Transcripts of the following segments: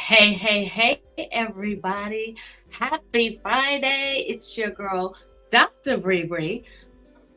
Hey, everybody. Happy Friday. It's your girl, Dr. Bree.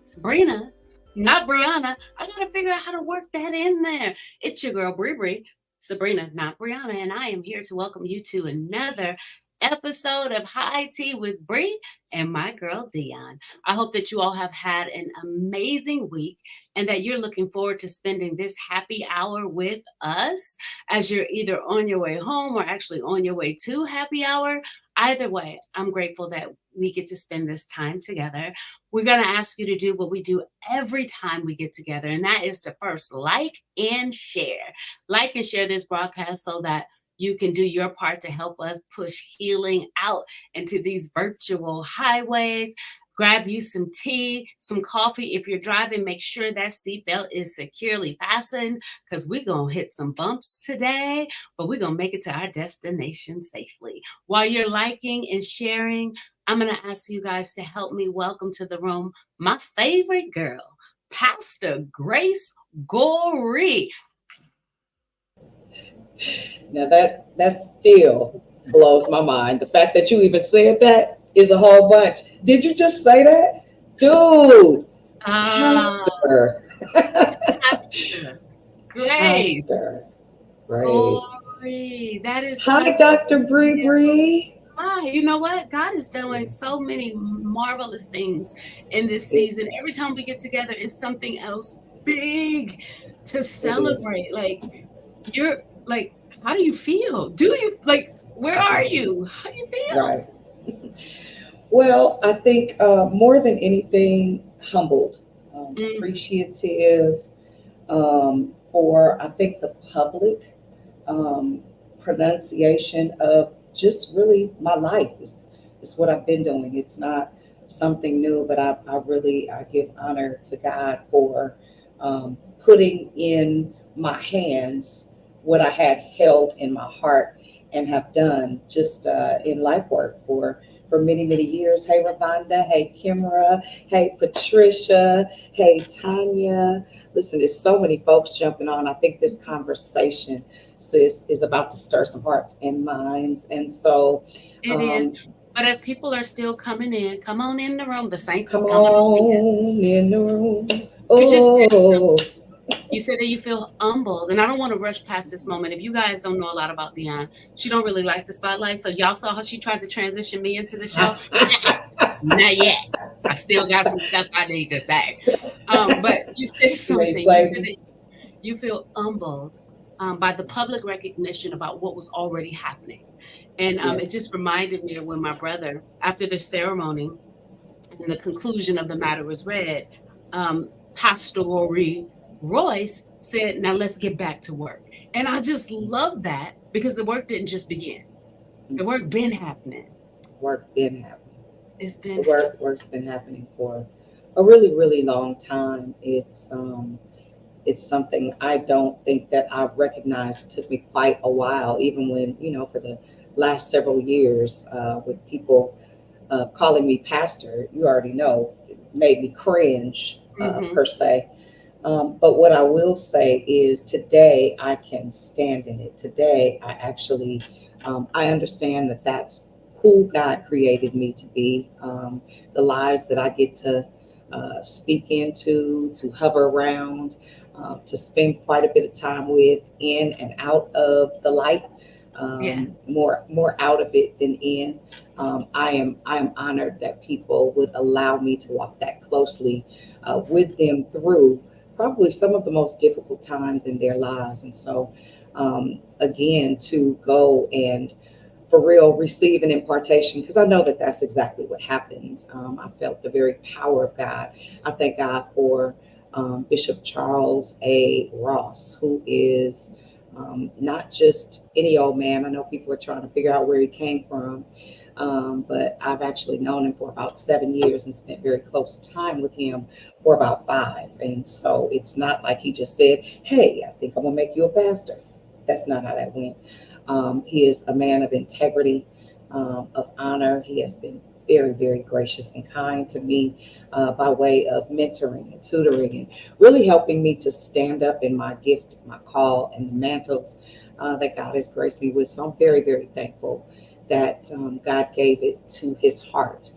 Sabrina, not Brianna. I got to figure out how to work that in there. It's your girl, Bree. Sabrina, not Brianna. And I am here to welcome you to another episode of High Tea with Bree and my girl, Dion. I hope that you all have had an amazing week and that you're looking forward to spending this happy hour with us as you're either on your way home or actually on your way to happy hour. Either way, I'm grateful that we get to spend this time together. We're going to ask you to do what we do every time we get together, and that is to first like and share. Like and share this broadcast so that you can do your part to help us push healing out into these virtual highways. Grab you some tea, some coffee. If you're driving, make sure that seatbelt is securely fastened because we're going to hit some bumps today, but we're going to make it to our destination safely. While you're liking and sharing, I'm going to ask you guys to help me welcome to the room my favorite girl, Pastor Grace Goree. Now that still blows my mind. The fact that you even said that is a whole bunch. Did you just say that? Dude, Pastor. Pastor Grace. Pastor Grace. Goree. That is Hi, Dr. Bree. Hi. You know what? God is doing so many marvelous things in this season. Every time we get together, it's something else big to celebrate. Like, you're like, how do you feel? Do you like, where are you? How do you feel? Right. Well, I think more than anything, humbled, appreciative for, I think, the public pronunciation of just really my life. It's what I've been doing. It's not something new, but I give honor to God for putting in my hands what I had held in my heart and have done just in life work for many years. Hey, Ravonda. Hey, Kimra. Hey, Patricia. Hey, Tanya. Listen, there's so many folks jumping on. I think this conversation, sis, is about to stir some hearts and minds. And so it is. But as people are still coming in, come on in the room. The saints come is coming on in the room. You said that you feel humbled, and I don't want to rush past this moment. If you guys don't know a lot about Dion, she don't really like the spotlight. So y'all saw how she tried to transition me into the show. Not yet. I still got some stuff I need to say. But you said something. You said that you feel humbled by the public recognition about what was already happening. And it just reminded me of when my brother, after the ceremony and the conclusion of the matter was read, Pastor Royce said, now let's get back to work. And I just love that because the work didn't just begin. The work been happening. It's The been work's been happening for a really, really long time. It's something I don't think that I recognized. It took me quite a while, even when, for the last several years, with people calling me pastor, you already know, it made me cringe, hmm per se. But what I will say is today I can stand in it. Today I understand that that's who God created me to be. The lives that I get to speak into, to hover around, to spend quite a bit of time with, in and out of the light. yeah, More out of it than in. I am honored that people would allow me to walk that closely with them through probably some of the most difficult times in their lives. And so, again, to go and for real receive an impartation, because I know that that's exactly what happens. I felt the very power of God. I thank God for Bishop Charles A. Ross, who is not just any old man. I know people are trying to figure out where he came from, but I've actually known him for about 7 years and spent very close time with him for about five. And so it's not like he just said, "Hey, I think I'm gonna make you a pastor." That's not how that went. He is a man of integrity, of honor. He has been very, very gracious and kind to me by way of mentoring and tutoring and really helping me to stand up in my gift, my call, and the mantles that God has graced me with. So I'm very, very thankful that God gave it to his heart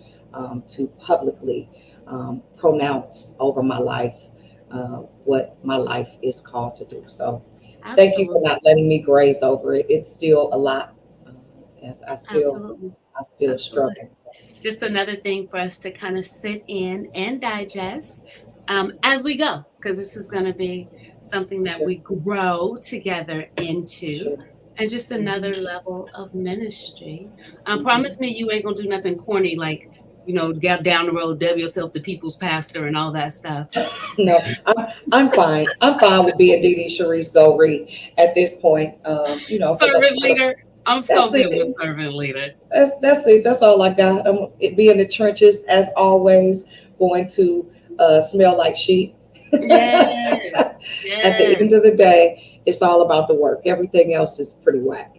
to publicly pronounce over my life what my life is called to do. So thank you for absolutely, not letting me graze over it. It's still a lot, as absolutely, I still absolutely. struggle. Just another thing for us to kind of sit in and digest as we go, because this is going to be something that Sure, we grow together into. sure. And just Hmm. another level of ministry. Hmm. Promise me you ain't gonna do nothing corny like, get down the road, dub yourself the people's pastor and all that stuff. No, I'm fine. I'm fine with being Dee Dee Sharice Go Reed at this point. Servant leader. I'm so That's good with it. servant leader. That's it. That's all I got. It be in the trenches as always, going to smell like sheep. Yes. At the Yes. end of the day, it's all about the work. Everything else is pretty whack,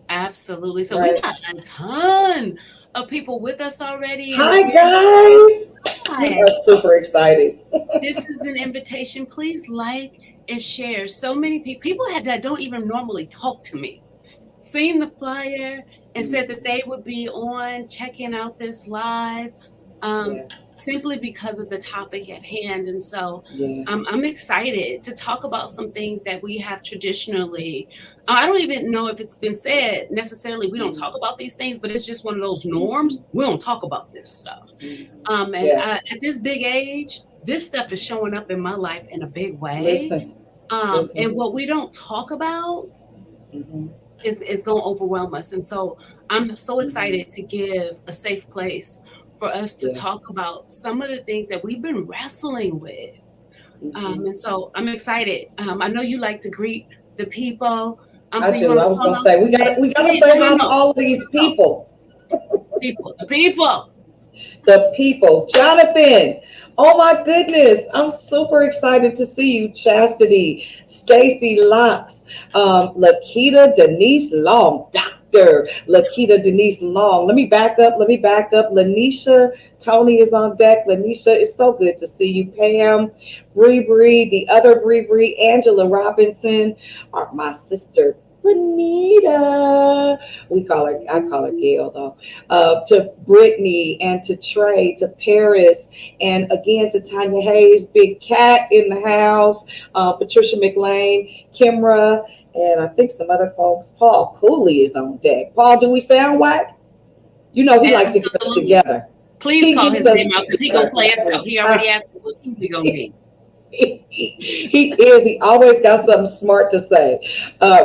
Absolutely. So we right? got a ton of people with us already, and Hi we're guys, we are live. super excited. This is an invitation. Please like and share. So many people that don't even normally talk to me seen the flyer and said that they would be on checking out this live Yeah, simply because of the topic at hand. And so yeah. I'm excited to talk about some things that we have traditionally. I don't even know if it's been said necessarily. We don't talk Mhm, about these things, but it's just one of those norms. mhm, We don't talk about this stuff. mhm. And Yeah, at this big age, this stuff is showing up in my life in a big way. listen, And listen. what we don't talk about Hmm. is going to overwhelm us. And so I'm so Hmm. excited to give a safe place for us to Yeah. talk about some of the things that we've been wrestling with. Hmm. And so I'm excited. I know you like to greet the people. I So you do. want I to was call gonna out say some names? we gotta Go say ahead, hi to no. all of these No. people. The people. The people. Jonathan. Oh my goodness. I'm super excited to see you. Chastity, Stacy Locks, Lakita Denise Long, Dr. Lakita Denise Long. Let me back up. Let me back up. Lanisha, Tony is on deck. Lanisha, it's so good to see you. Pam, Bree Bree, the other Bree Bree, Angela Robinson, my sister. Bonita, I call her Gail though, to Brittany and to Trey, to Paris, and again to Tanya Hayes, Big Cat in the house, Patricia McLean, Kimra, and I think some other folks. Paul Cooley is on deck. Paul, do we sound whack? You know he like to get us Absolutely. together. Please He call his gets us name out because he gonna together play us every out. He already time. asked me what key we gonna be. He is. He always got something smart to say.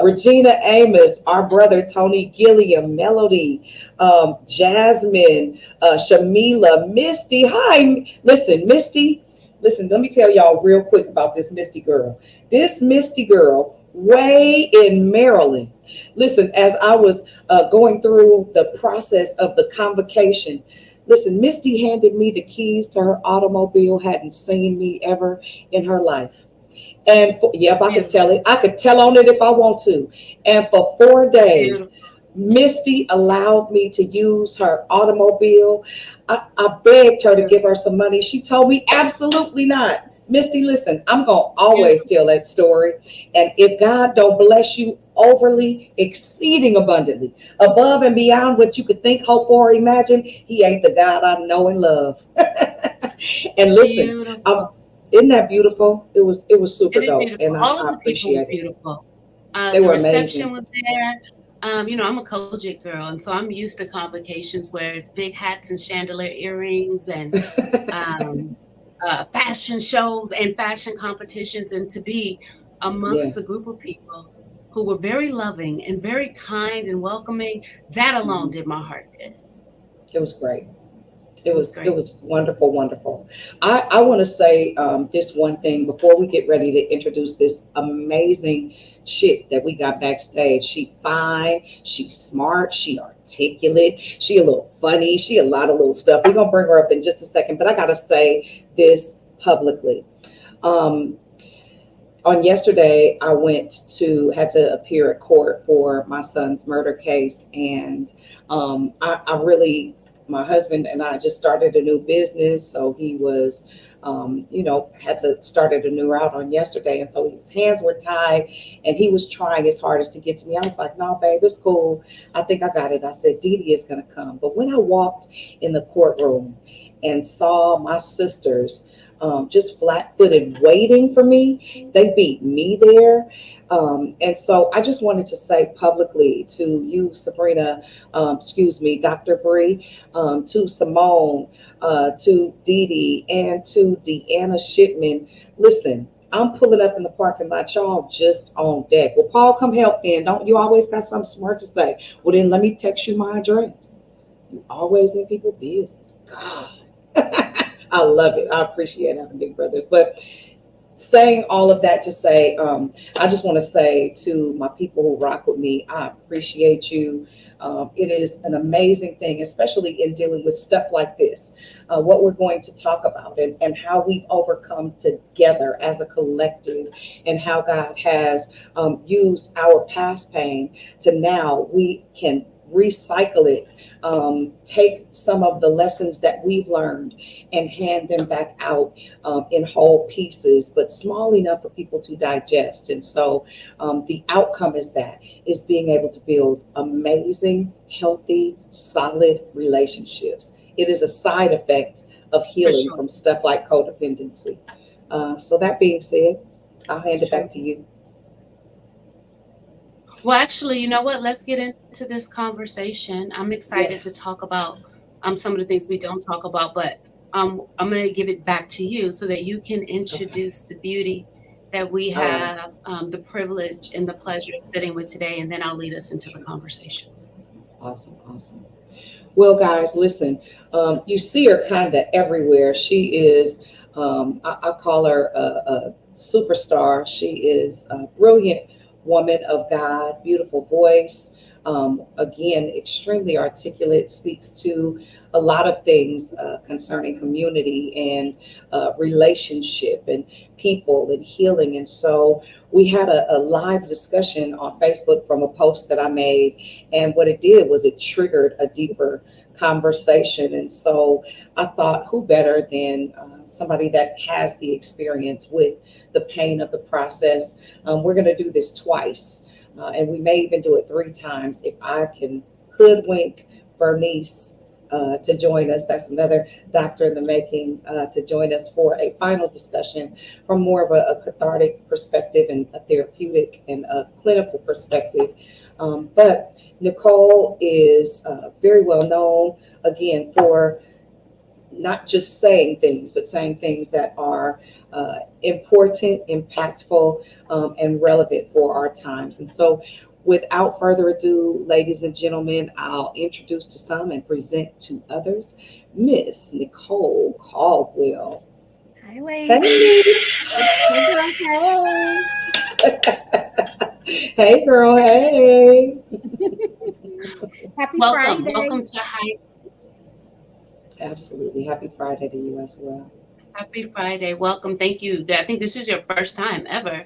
Regina Amos, our brother Tony Gilliam, Melody, Jasmine, Shamila, Misty. Hi, listen, Misty. Listen, let me tell y'all real quick about this Misty girl. This Misty girl, way in Maryland. Listen, as I was going through the process of the convocation, Listen, Misty handed me the keys to her automobile, hadn't seen me ever in her life. And yep, I could tell Beautiful. it. I could tell on it if I want to. And for 4 days, Beautiful. Misty allowed me to use her automobile. I begged her to give her Beautiful. some money. She told me absolutely not. Misty, listen, I'm gonna always Beautiful. tell that story. And if God don't bless you overly, exceeding abundantly, above and beyond what you could think, hope, or imagine, He ain't the God I know and love. And listen, um, Beautiful. isn't that beautiful? It was super It is dope, beautiful. and I, All of I the people were appreciate it. beautiful. They The were reception amazing. was there. I'm a Kojic girl, and so I'm used to convocations where it's big hats and chandelier earrings and um, fashion shows and fashion competitions, and to be Yeah. amongst a group of people who were very loving and very kind and welcoming, that alone Mhm. did my heart good. It was great. It was It great. was wonderful, wonderful. I want to say this one thing before we get ready to introduce this amazing chick that we got backstage. She fine, she smart, she articulate, she a little funny, she a lot of little stuff. We're gonna bring her up in just a second, but I gotta say this publicly. Um, on yesterday, I had to appear at court for my son's murder case, and I really, my husband and I just started a new business, so he was, had to start at a new route on yesterday, and so his hands were tied, and he was trying his hardest to get to me. I was like, "No, babe, it's cool. I think I got it." I said, "Dee Dee is gonna come," but when I walked in the courtroom and saw my sisters just flat footed waiting for me. They beat me there. And so I just wanted to say publicly to you, Sabrina, excuse me, Dr. Bree, to Simone, to Dee Dee, and to Deanna Shipman. Listen, I'm pulling up in the parking lot, y'all just on deck. Well, Paul, come help then. Don't you always got something smart to say? Well, then let me text you my address. You always in people's business. God. I love it. I appreciate having big brothers. But saying all of that to say, I just want to say to my people who rock with me, I appreciate you. It is an amazing thing, especially in dealing with stuff like this, what we're going to talk about and how we've overcome together as a collective, and how God has used our past pain to now we can recycle it, take some of the lessons that we've learned and hand them back out in whole pieces, but small enough for people to digest. And so the outcome is being able to build amazing, healthy, solid relationships. It is a side effect of For healing sure. from stuff like codependency. So that being said, I'll hand it Sure. back to you. Well, actually, you know what? Let's get into this conversation. I'm excited to Yeah. talk about some of the things we don't talk about, but I'm going to give it back to you so that you can Okay. introduce the beauty that we All right. have the privilege and the pleasure of sitting with today, and then I'll lead us into the conversation. Awesome. Awesome. Well, guys, listen, you see her kind of everywhere. She is, I call her a superstar. She is a brilliant woman of God, beautiful voice. Again, extremely articulate, speaks to a lot of things concerning community and relationship and people and healing. And so we had a live discussion on Facebook from a post that I made. And what it did was it triggered a deeper conversation. And so I thought, who better than somebody that has the experience with the pain of the process? We're going to do this twice, and we may even do it 3 times if I can hoodwink Bernice. To join us. That's another doctor in the making to join us for a final discussion from more of a cathartic perspective and a therapeutic and a clinical perspective. But Nicole is very well known, again, for not just saying things, but saying things that are important, impactful, and relevant for our times. And so, without further ado, ladies and gentlemen, I'll introduce to some and present to others Miss Nicole Caldwell. Hi, ladies. Hey, Hey, girls. Hey. hey, girl, hey. Happy Welcome. Welcome Friday. to High. Absolutely. Happy Friday to you as well. Happy Friday. Welcome. Thank you. I think this is your first time ever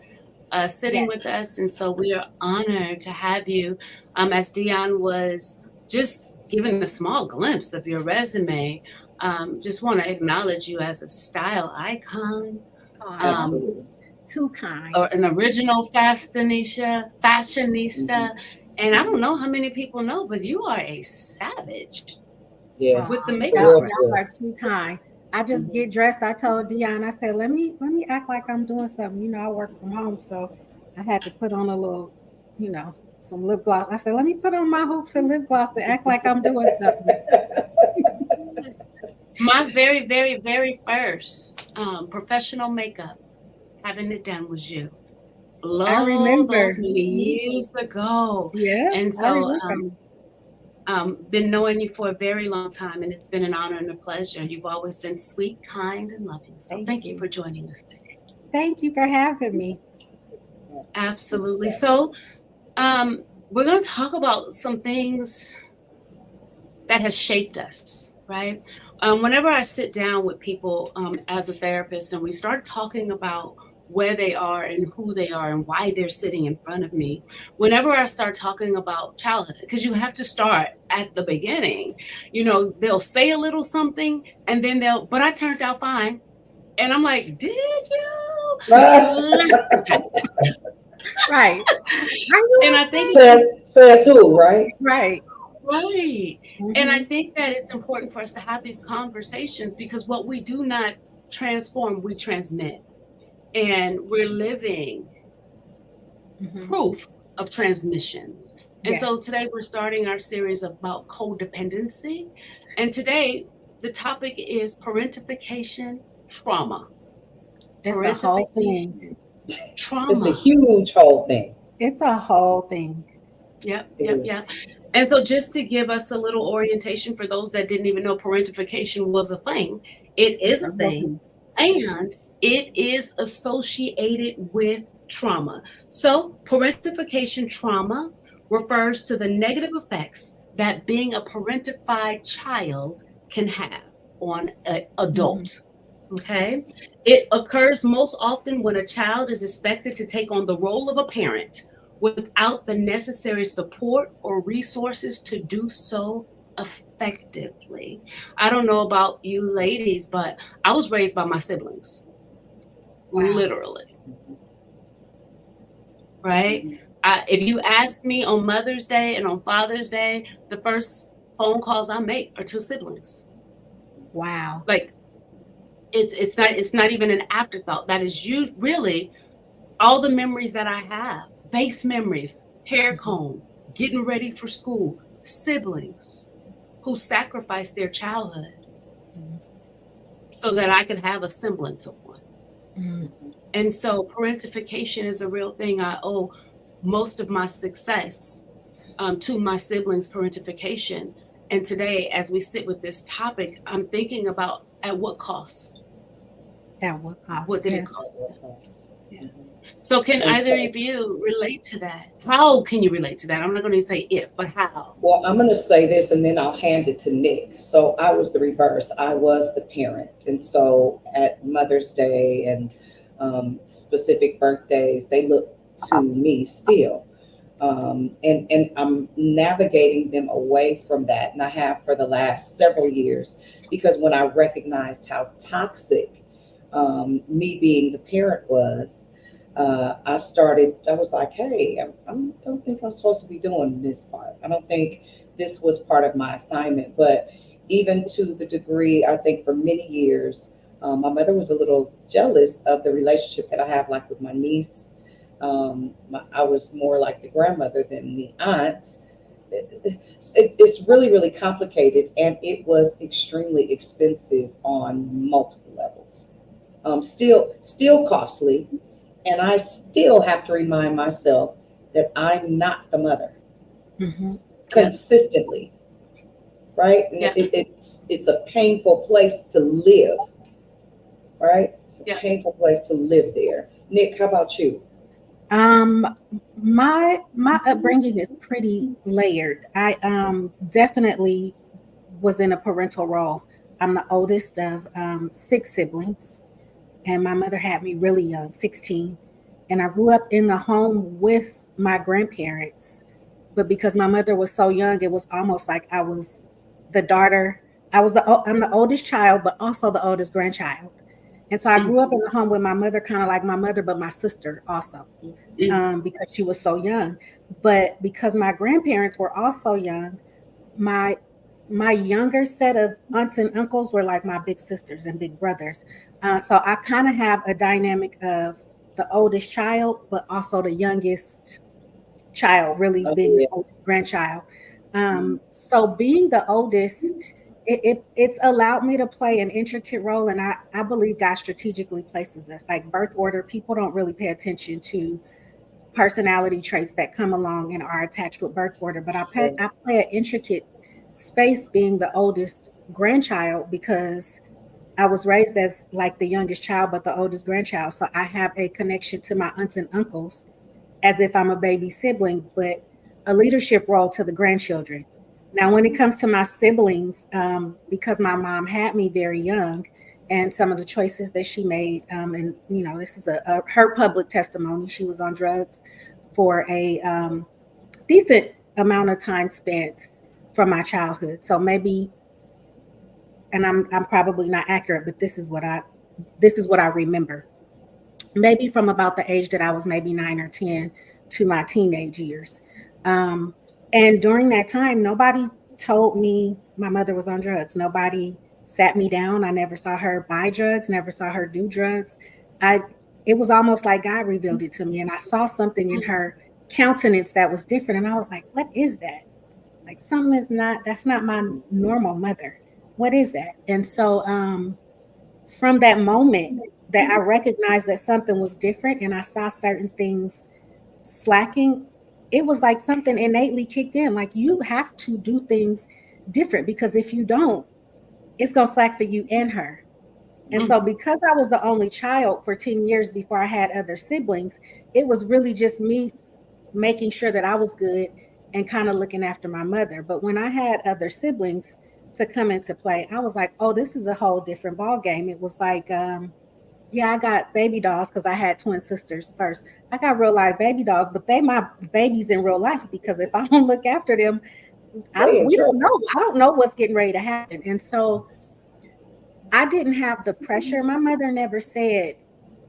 sitting Yes. with us. And so we are honored to have you. As Dion was just giving a small glimpse of your resume, just want to acknowledge you as a style icon, Oh, um, Absolutely. too kind. or an original fashionista. Mhm. And I don't Mhm. know how many people know, but you are a savage Yeah, Oh, with the for makeup y'all, real, brushes. y'all are Jess. too kind. I just Mhm. get dressed. I told Dion, I said, let me act like I'm doing something. You know, I work from home, so I had to put on a little, you know, some lip gloss. I said, let me put on my hoops and lip gloss to act like I'm doing something. My very, very, very first professional makeup having it done was you. I Lo, those remember. many years ago. Yeah, And I so, remember. been knowing you for a very long time, and it's been an honor and a pleasure. You've always been sweet, kind, and loving. So, Thank thank you you. for joining us today. Thank you for having me. Good Absolutely. stuff. So, we're going to talk about some things that has shaped us, right? Whenever I sit down with people as a therapist and we start talking about where they are and who they are and why they're sitting in front of me, whenever I start talking about childhood, because you have to start at the beginning, they'll say a little something and then but I turned out fine. And I'm like, did you? Let's unpack Right. Are that. And you I think okay? it's Says who, right? Right. right. And I Hmm. think that it's important for us to have these conversations because what we do not transform, we transmit. And we're living Hmm. proof of transmissions. And so Yes. today we're starting our series about codependency. And today the topic is parentification trauma. It's a whole thing. Parentification It's a trauma. huge whole thing. It's a whole thing. Yep, It yep, is. yep. And so, just to give us a little orientation for those that didn't even know parentification was a thing, it It's is a a real thing thing. and it is associated with trauma. So, parentification trauma refers to the negative effects that being a parentified child can have on an Hmm. adult. Okay. It occurs most often when a child is expected to take on the role of a parent without the necessary support or resources to do so effectively. I don't know about you ladies, but I was raised by my siblings, Wow. literally, right? If you ask me on Mother's Day and on Father's Day, the first phone calls I make are to siblings. Wow. Like it's not even an afterthought. That is really all the memories that I have, base memories, hair Hmm. comb, getting ready for school, siblings who sacrificed their childhood so that I could have a semblance of one. Hmm. And so parentification is a real thing. I owe most of my success to my siblings' parentification. And today, as we sit with this topic, I'm thinking about at what cost? At what What cost? did it Yeah. cost them? Yeah. Mhm. So can And either so, of you relate to that? How can you relate to that? I'm not going to say if, but how. well, I'm going to say this and then I'll hand it to Nick. So I was the reverse. I was the parent. And so at Mother's Day and specific birthdays, they look to me still. And I'm navigating them away from that. And I have for the last several years, because when I recognized how toxic me being the parent was, I was like, hey, I don't think I'm supposed to be doing this part. I don't think this was part of my assignment. But even to the degree, I think for many years, my mother was a little jealous of the relationship that I have, like with my niece. I was more like the grandmother than the aunt. It's really, really complicated, and it was extremely expensive on multiple levels. Still costly, and I still have to remind myself that I'm not the mother Hmm. Yep. consistently, right? And Yep. it's a painful place to live, right? It's a Yep. painful place to live there. Nick, how about you? Um, my upbringing is pretty layered. I definitely was in a parental role. I'm the oldest of 6 siblings, and my mother had me really young, 16. And I grew up in the home with my grandparents. But because my mother was so young, it was almost like I was the daughter. I'm the oldest child, but also the oldest grandchild. And so I Mm, grew up in the home with my mother, kind of like my mother, but my sister also, mm, because she was so young. But because my grandparents were also young, my my younger set of aunts and uncles were like my big sisters and big brothers. So I kind of have a dynamic of the oldest child, but also the youngest child, really Oh, being the yeah. oldest grandchild. So being the oldest, it's allowed me to play an intricate role, and I believe God strategically places us like birth order. People don't really pay attention to personality traits that come along and are attached with birth order, but Sure. I play an intricate space being the oldest grandchild because I was raised as like the youngest child, but the oldest grandchild. So I have a connection to my aunts and uncles as if I'm a baby sibling, but a leadership role to the grandchildren. Now, when it comes to my siblings, because my mom had me very young, and some of the choices that she made, and this is her public testimony. She was on drugs for a decent amount of time spent from my childhood. So maybe, and I'm probably not accurate, but this is what I remember, maybe from about the age that I was maybe 9 or 10 to my teenage years. Um, and during that time, nobody told me my mother was on drugs. Nobody sat me down. I never saw her buy drugs, never saw her do drugs. I It was almost like God revealed it to me, and I saw something in her countenance that was different, and I was like, "What is that? Like something is not. That's not my normal mother. What is that?" And so, from that moment that I recognized that something was different and I saw certain things slacking, it was like something innately kicked in. Like you have to do things different because if you don't, it's going to slack for you and her. And mm. so, because I was the only child for 10 years before I had other siblings, it was really just me making sure that I was good and kind of looking after my mother. But when I had other siblings to come into play, I was like, oh, this is a whole different ball game. It was like, yeah, I got baby dolls because I had twin sisters first. I got real life baby dolls, but they my babies in real life because if I don't look after them, They in we don't trouble. know. I don't know what's getting ready to happen. And so I didn't have the pressure. My mother never said,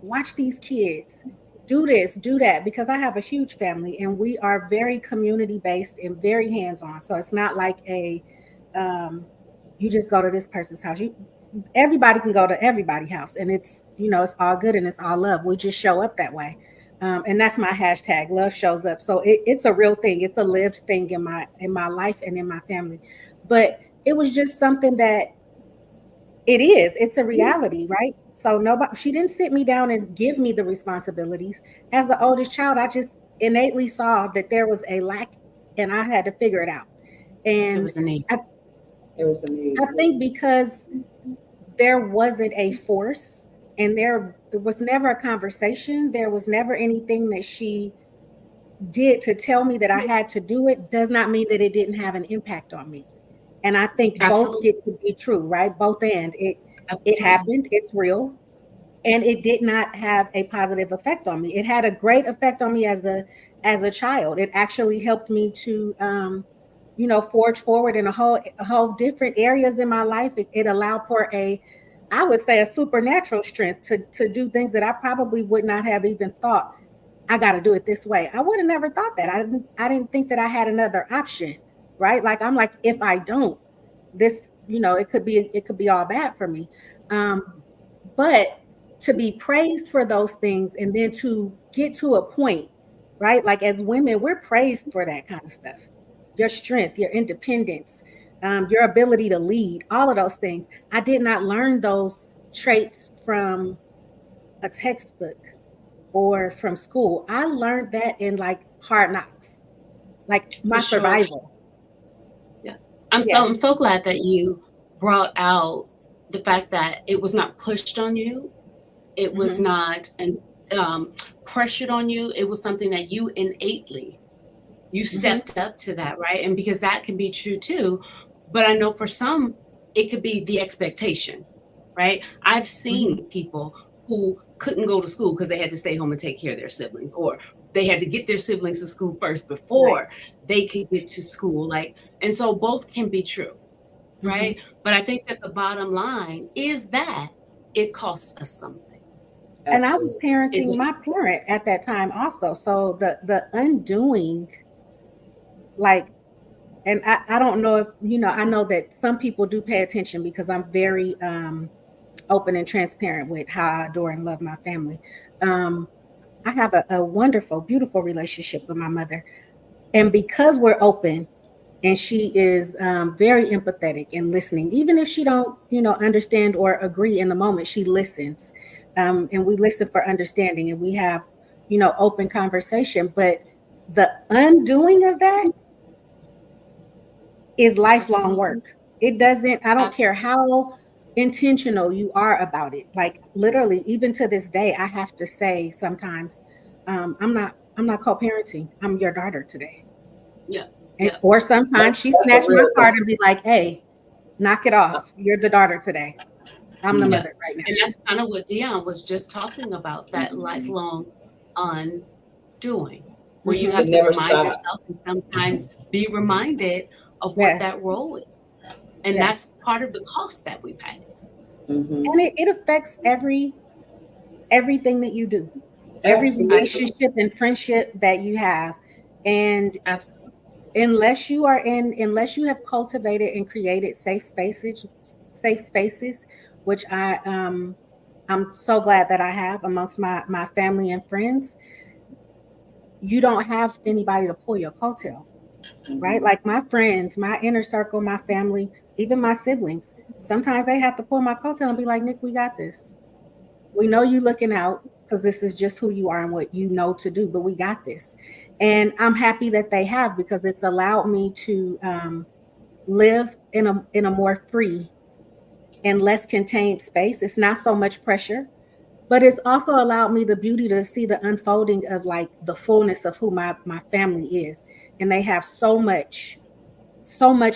watch these kids, do this, do that, because I have a huge family and we are very community based and very hands on. So it's not like um, you just go to this person's house. Everybody can go to everybody's house and it's all good and it's all love. We just show up that way. And that's my hashtag. Love shows up. So it's a real thing. It's a lived thing in my life and in my family. But it was just something that it's a reality, right? So nobody, she didn't sit me down and give me the responsibilities. As the oldest child, I just innately saw that there was a lack and I had to figure it out. There And was a need. I, There was a need. I think because there wasn't a force and there was never a conversation, there was never anything that she did to tell me that I had to do it, does not mean that it didn't have an impact on me. And I think both Absolutely. get to be true, right? Both and it Absolutely. happened, it's real, and it did not have a positive effect on me. It had a great effect on me as a child. It actually helped me to forge forward in a whole different areas in my life. It allowed for I would say a supernatural strength to do things that I probably would not have even thought I got to do it this way. I would have never thought that. I didn't think that I had another option, right? Like I'm like if I don't, this, it could be all bad for me. But to be praised for those things and then to get to a point, right? Like as women, we're praised for that kind of stuff. Your strength, your independence, your ability to lead, all of those things. I did not learn those traits from a textbook or from school. I learned that in like hard knocks, like For my sure. survival. Yeah. Yeah. I'm so glad that you brought out the fact that it was not pushed on you. It was Hmm. not um, pressured on you. It was something that you Hmm. stepped up to that, right? And because that can be true too. But I know for some, it could be the expectation, right? I've seen people who couldn't go to school because they had to stay home and take care of their siblings, or they had to get their siblings to school first Right. before they could get to school. Like, and so both can be true, right? But I think that the bottom line is that it costs us something. And I was Absolutely. It parenting my does. parent at that time also. So the undoing, like, and I don't know if I know that some people do pay attention because I'm very open and transparent with how I adore and love my family. Um, I have a wonderful, beautiful relationship with my mother. And because we're open and she is very empathetic and listening, even if she don't, understand or agree in the moment, she listens. And we listen for understanding and we have, open conversation. But the undoing of that is lifelong Absolutely. work. It doesn't, I don't care Absolutely. how intentional you are about it. Like literally, even to this day, I have to say sometimes, I'm not co-parenting. I'm your daughter today. Yeah. And, Yeah. or sometimes she That's a snatched my real card thing. and be like, hey, knock it off. You're the daughter today. I'm the Mm. Yeah. mother right now. And that's kind of what Dion was just talking about, that lifelong undoing, where you Hmm. have It to never remind yourself stops. and sometimes be reminded of what that Yes. role is. And that's Yes. part of the cost that we pay. Hmm. And it affects everything that you do, every Absolutely. Absolutely. relationship and friendship that you have. And Absolutely. unless you have cultivated and created safe spaces, which I'm so glad that I have amongst my family and friends, you don't have anybody to pull your coattail, right? Hmm. Like my friends, my inner circle, my family, even my siblings, sometimes they have to pull my coattail and be like, Nick, we got this. We know you looking out because this is just who you are and what you know to do, but we got this. And I'm happy that they have because it's allowed me to live in a more free and less contained space. It's not so much pressure, but it's also allowed me the beauty to see the unfolding of like the fullness of who my family is. And they have so much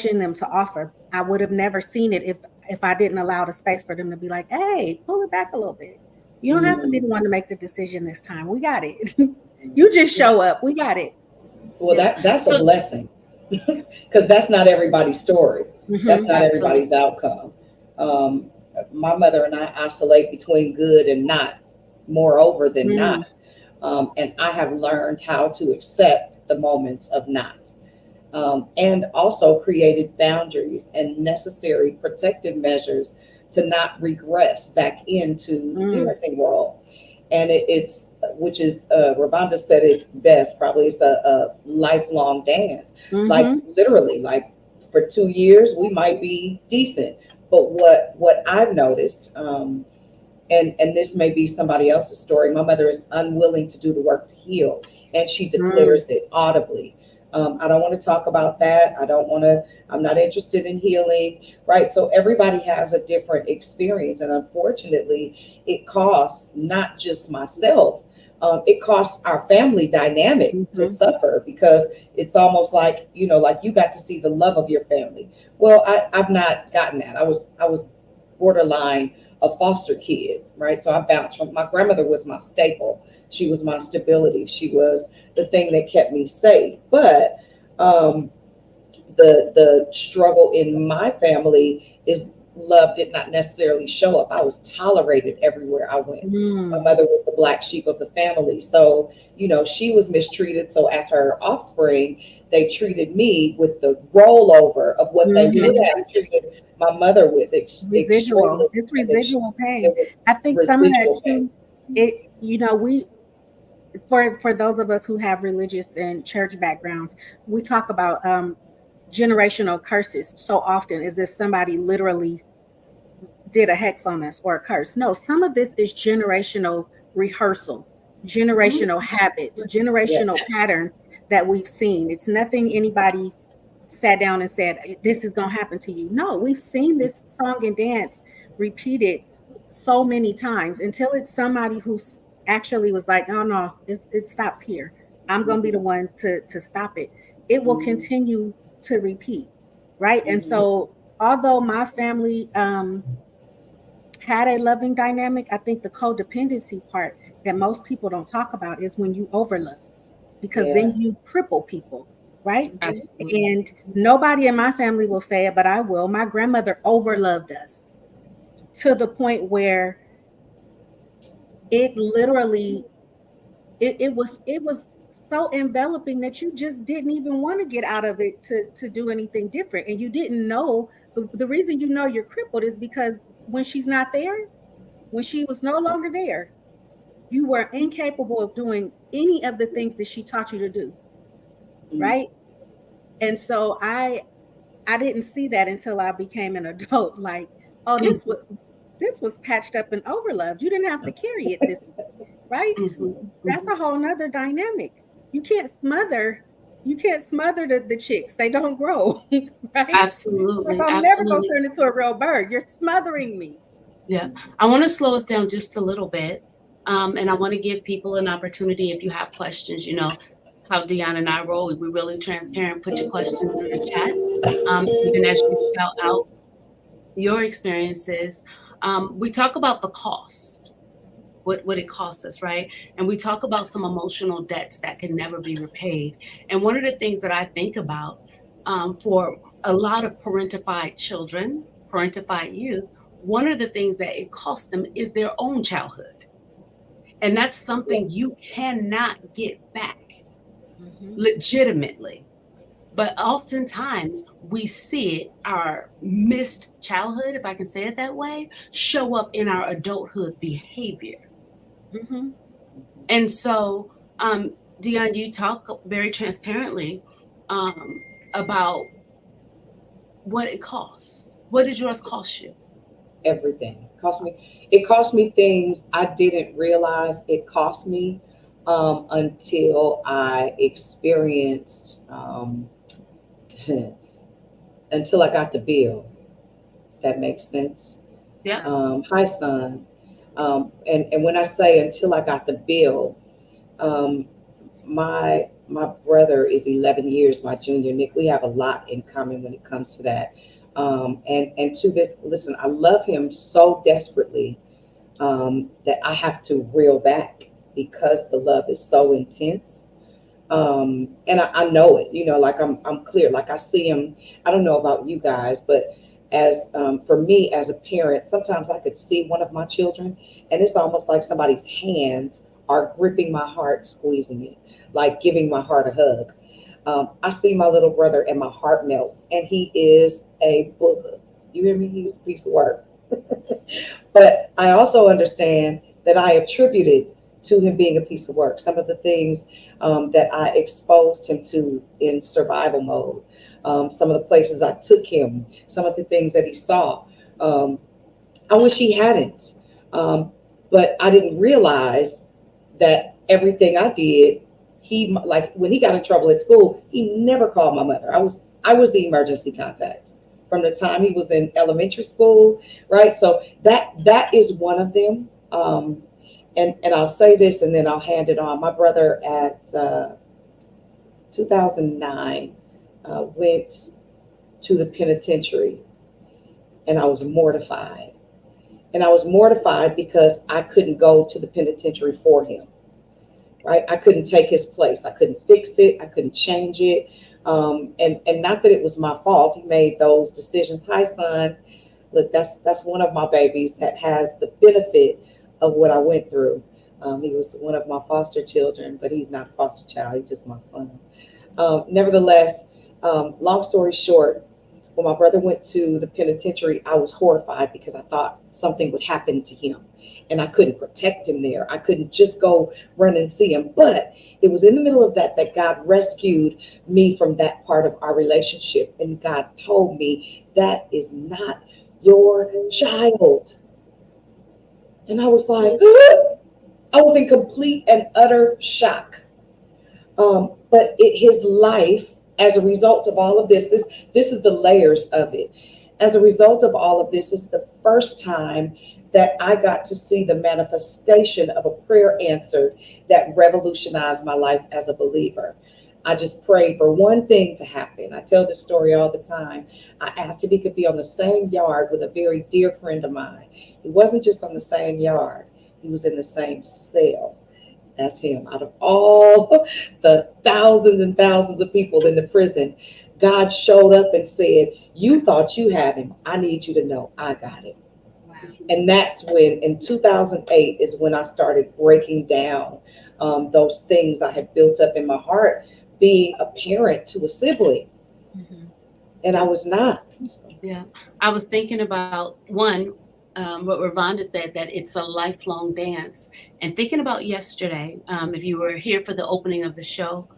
in them to offer. I would have never seen it if I didn't allow the space for them to be like, hey, pull it back a little bit. You don't have to be Hmm. the one to make the decision this time. We got it. You just show up. We got it. Well, Yeah. that's a So, blessing because that's not everybody's story. That's Hmm. not absolutely. everybody's outcome. Um, my mother and I oscillate between good and not, moreover than not. Mm, And I have learned how to accept the moments of not. And also created boundaries and necessary protective measures to not regress back into the mm, parenting world. And it's, which is, Ravonda said it best, probably it's a lifelong dance. Like mm-hmm. literally, like for 2 years, we might be decent. But what I've noticed, and this may be somebody else's story. My mother is unwilling to do the work to heal, and she Mm, declares it audibly. I don't want to talk about that. I don't want to. I'm not interested in healing, right? So everybody has a different experience, and unfortunately, it costs not just myself. It costs our family dynamic to mm-hmm. suffer because it's almost like, like you got to see the love of your family. Well, I've not gotten that. I was borderline a foster kid, right? So I bounced from, my grandmother was my staple. She was my stability. She was the thing that kept me safe. But um, the struggle in my family is love did not necessarily show up. I was tolerated everywhere I went. My Mm, mother was the black sheep of the family. So, she was mistreated. So as her offspring, they treated me with the rollover of what they The mm-hmm. would have treated my mother with, extremely, Residual. It's residual pain. it was I think some of that residual pain. too. It we for those of us who have religious and church backgrounds, we talk about generational curses so often as if somebody literally did a hex on us or a curse. No, some of this is generational rehearsal, Mhm. generational habits, Yeah. generational Yeah. patterns that we've seen. It's nothing anybody sat down and said, this is going to happen to you. No, we've seen this song and dance repeated so many times until it's somebody who actually was like, oh no, it stops here. I'm going to be the Mhm. one to stop it. It will Mhm. continue to repeat. Right. And Mhm. so although my family had a loving dynamic, I think the codependency part that most people don't talk about is when you overlove, because Yeah. then you cripple people, right? Absolutely. And nobody in my family will say it, but I will. My grandmother overloved us to the point where it literally it was so enveloping that you just didn't even want to get out of it to do anything different. And you didn't know the reason you know you're crippled is because when she's not there, when she was no longer there, you were incapable of doing any of the things that she taught you to do, Mm. right? And so I didn't see that until I became an adult. Like, oh, Mhm, this was patched up and overloved. You didn't have to carry it this way, right? mhm, That's mhm. a whole nother dynamic. You can't smother, you can't smother the chicks. They don't grow, right? Like Absolutely, I'm never gonna absolutely. turn into a real bird. You're smothering me. Yeah. I want to slow us down just a little bit. And I want to give people an opportunity if you have questions, you know, how Dion and I roll. We're really transparent. Put your questions in the chat. Even as you shout out your experiences. We talk about the cost, what it costs us, right? And we talk about some emotional debts that can never be repaid. And one of the things that I think about for a lot of parentified children, parentified youth, one of the things that it costs them is their own childhood. And that's Yeah. something you cannot get back Mhm. legitimately. But oftentimes we see it, our missed childhood, if I can say it that way, show up in our adulthood behavior. Mhm. And so, Dion, you talk very transparently um, about what it costs. What did yours cost you? Everything cost me. It cost me things I didn't realize it cost me until I experienced until I got the bill. That makes sense. Yeah. Hi, son. And when I say until I got the bill, um, my brother is 11 years my junior. Nick, we have a lot in common when it comes to that. And to this, listen, I love him so desperately that I have to reel back because the love is so intense. And I know it, you know, like I'm clear, like I see him. I don't know about you guys, but as for me as a parent, sometimes I could see one of my children, and it's almost like somebody's hands are gripping my heart, squeezing it, like giving my heart a hug. I see my little brother, and my heart melts, and he is a booger. You hear me? He's a piece of work. But I also understand that I attributed to him being a piece of work some of the things that I exposed him to in survival mode, some of the places I took him, some of the things that he saw. Um, I wish he hadn't, um, but I didn't realize that everything I did, he like when he got in trouble at school, he never called my mother. I was the emergency contact from the time he was in elementary school, right? So that is one of them. And I'll say this, and then I'll hand it on. My brother at 2009 went to the penitentiary, and I was mortified. And I was mortified because I couldn't go to the penitentiary for him, right? I couldn't take his place. I couldn't fix it. I couldn't change it. And not that it was my fault. He made those decisions. Hi, son. Look, that's one of my babies that has the benefit of what I went through. He was one of my foster children, but he's not a foster child. He's just my son. Nevertheless, long story short, when my brother went to the penitentiary, I was horrified because I thought something would happen to him. And I couldn't protect him there. I couldn't just go run and see him. But it was in the middle of that God rescued me from that part of our relationship. And God told me, that is not your child. And I was like, I was in complete and utter shock. But his life, as a result of all of this is the layers of it. As a result of all of this, it's the first time that I got to see the manifestation of a prayer answered that revolutionized my life as a believer. I just prayed for one thing to happen. I tell this story all the time. I asked if he could be on the same yard with a very dear friend of mine. He wasn't just on the same yard, he was in the same cell as him. Out of all the thousands and thousands of people in the prison, God showed up and said, "You thought you had him. I need you to know I got him." Wow. And that's when, in 2008, is when I started breaking down those things I had built up in my heart, being a parent to a sibling, Mm-hmm. and I was not. Yeah. I was thinking about one, what Ravonda said, that it's a lifelong dance. And thinking about yesterday, if you were here for the opening of the show,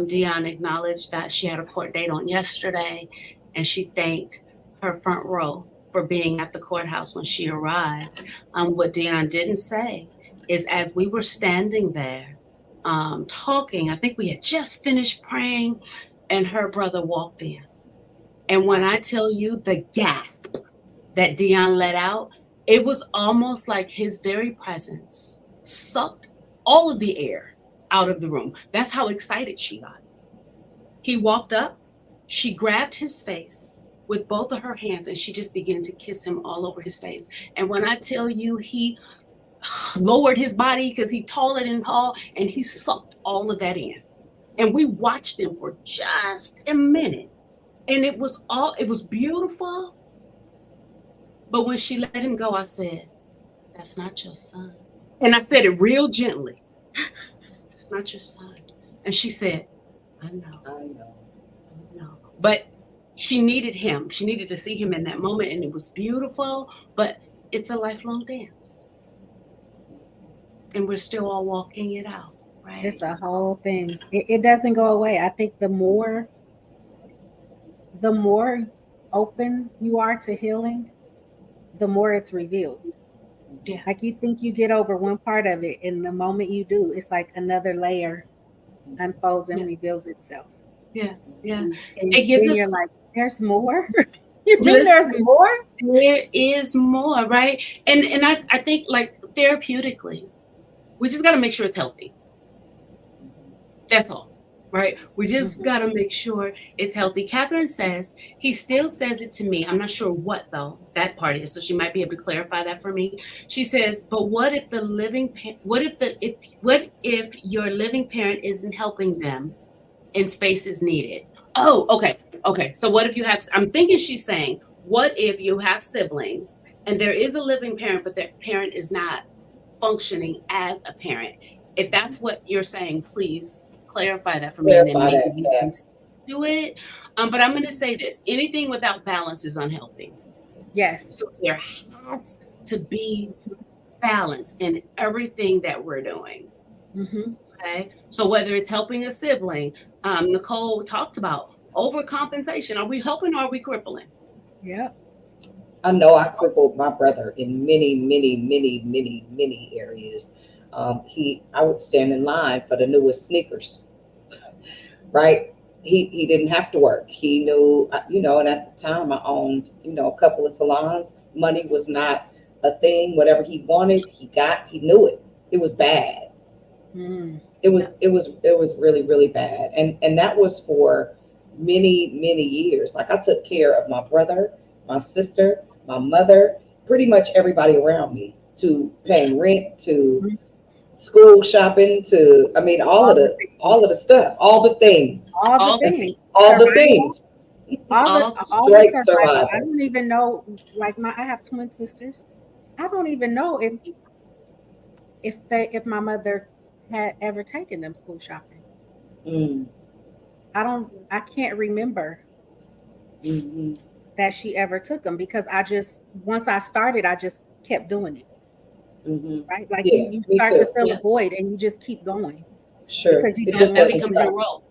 Dion acknowledged that she had a court date on yesterday, and she thanked her front row for being at the courthouse when she arrived. What Dion didn't say is, as we were standing there talking, I think we had just finished praying, and her brother walked in. And when I tell you the gasp that Dion let out, it was almost like his very presence sucked all of the air out of the room. That's how excited she got. He walked up, she grabbed his face with both of her hands, and she just began to kiss him all over his face. And when I tell you, he lowered his body because he's taller than tall, and he sucked all of that in. And we watched him for just a minute. And it was beautiful. But when she let him go, I said, "That's not your son." And I said it real gently. "It's not your son." And she said, "I know, I know. I know." But she needed him. She needed to see him in that moment. And it was beautiful. But it's a lifelong dance. And we're still all walking it out, right? It's a whole thing. It doesn't go away. I think the more open you are to healing, the more it's revealed. Yeah. Like you think you get over one part of it, and the moment you do, it's like another layer unfolds and reveals itself. Yeah. Yeah. And It gives then us, you're like, there's more. You mean listen, there's more? there is more, right? And I think, like, therapeutically, we just got to make sure it's healthy. That's all, right? We just got to make sure it's healthy. Catherine says, he still says it to me. I'm not sure what, though, that part is. So she might be able to clarify that for me. She says, but what if what if your living parent isn't helping them and space is needed? Oh, okay. Okay. So what if you have, I'm thinking she's saying, what if you have siblings and there is a living parent, but that parent is not functioning as a parent? If that's what you're saying, please clarify that for me, and then Clarify maybe that, we can Cass. do it. But I'm going to say this: anything without balance is unhealthy. So Yes. there has to be balance in everything that we're doing. Mm-hmm. Okay. So whether it's helping a sibling, Nicole talked about overcompensation. Are we helping or are we crippling? Yep. I know I crippled my brother in many, many, many, many, many areas. I would stand in line for the newest sneakers, right? He didn't have to work. He knew, and at the time I owned, a couple of salons. Money was not a thing. Whatever he wanted, he got. He knew it. It was bad. Mm. It was really, really bad. And that was for many, many years. Like I took care of my brother, my sister, my mother, pretty much everybody around me, to paying rent, to school shopping, to, I mean, all All of the the things. stuff, all the things, All All the the things. all the Survival. things. all All the Straight survival. I survival. don't even know. Like I have twin sisters. I don't even know if my mother had ever taken them school shopping. Mm, I can't remember hmm that she ever took them, because once I started, I just kept doing it. hmm Right? Like you, Yeah, you me start to too. feel yeah, a void and you just keep going Sure. because you It don't just that want doesn't them becomes your stop. role.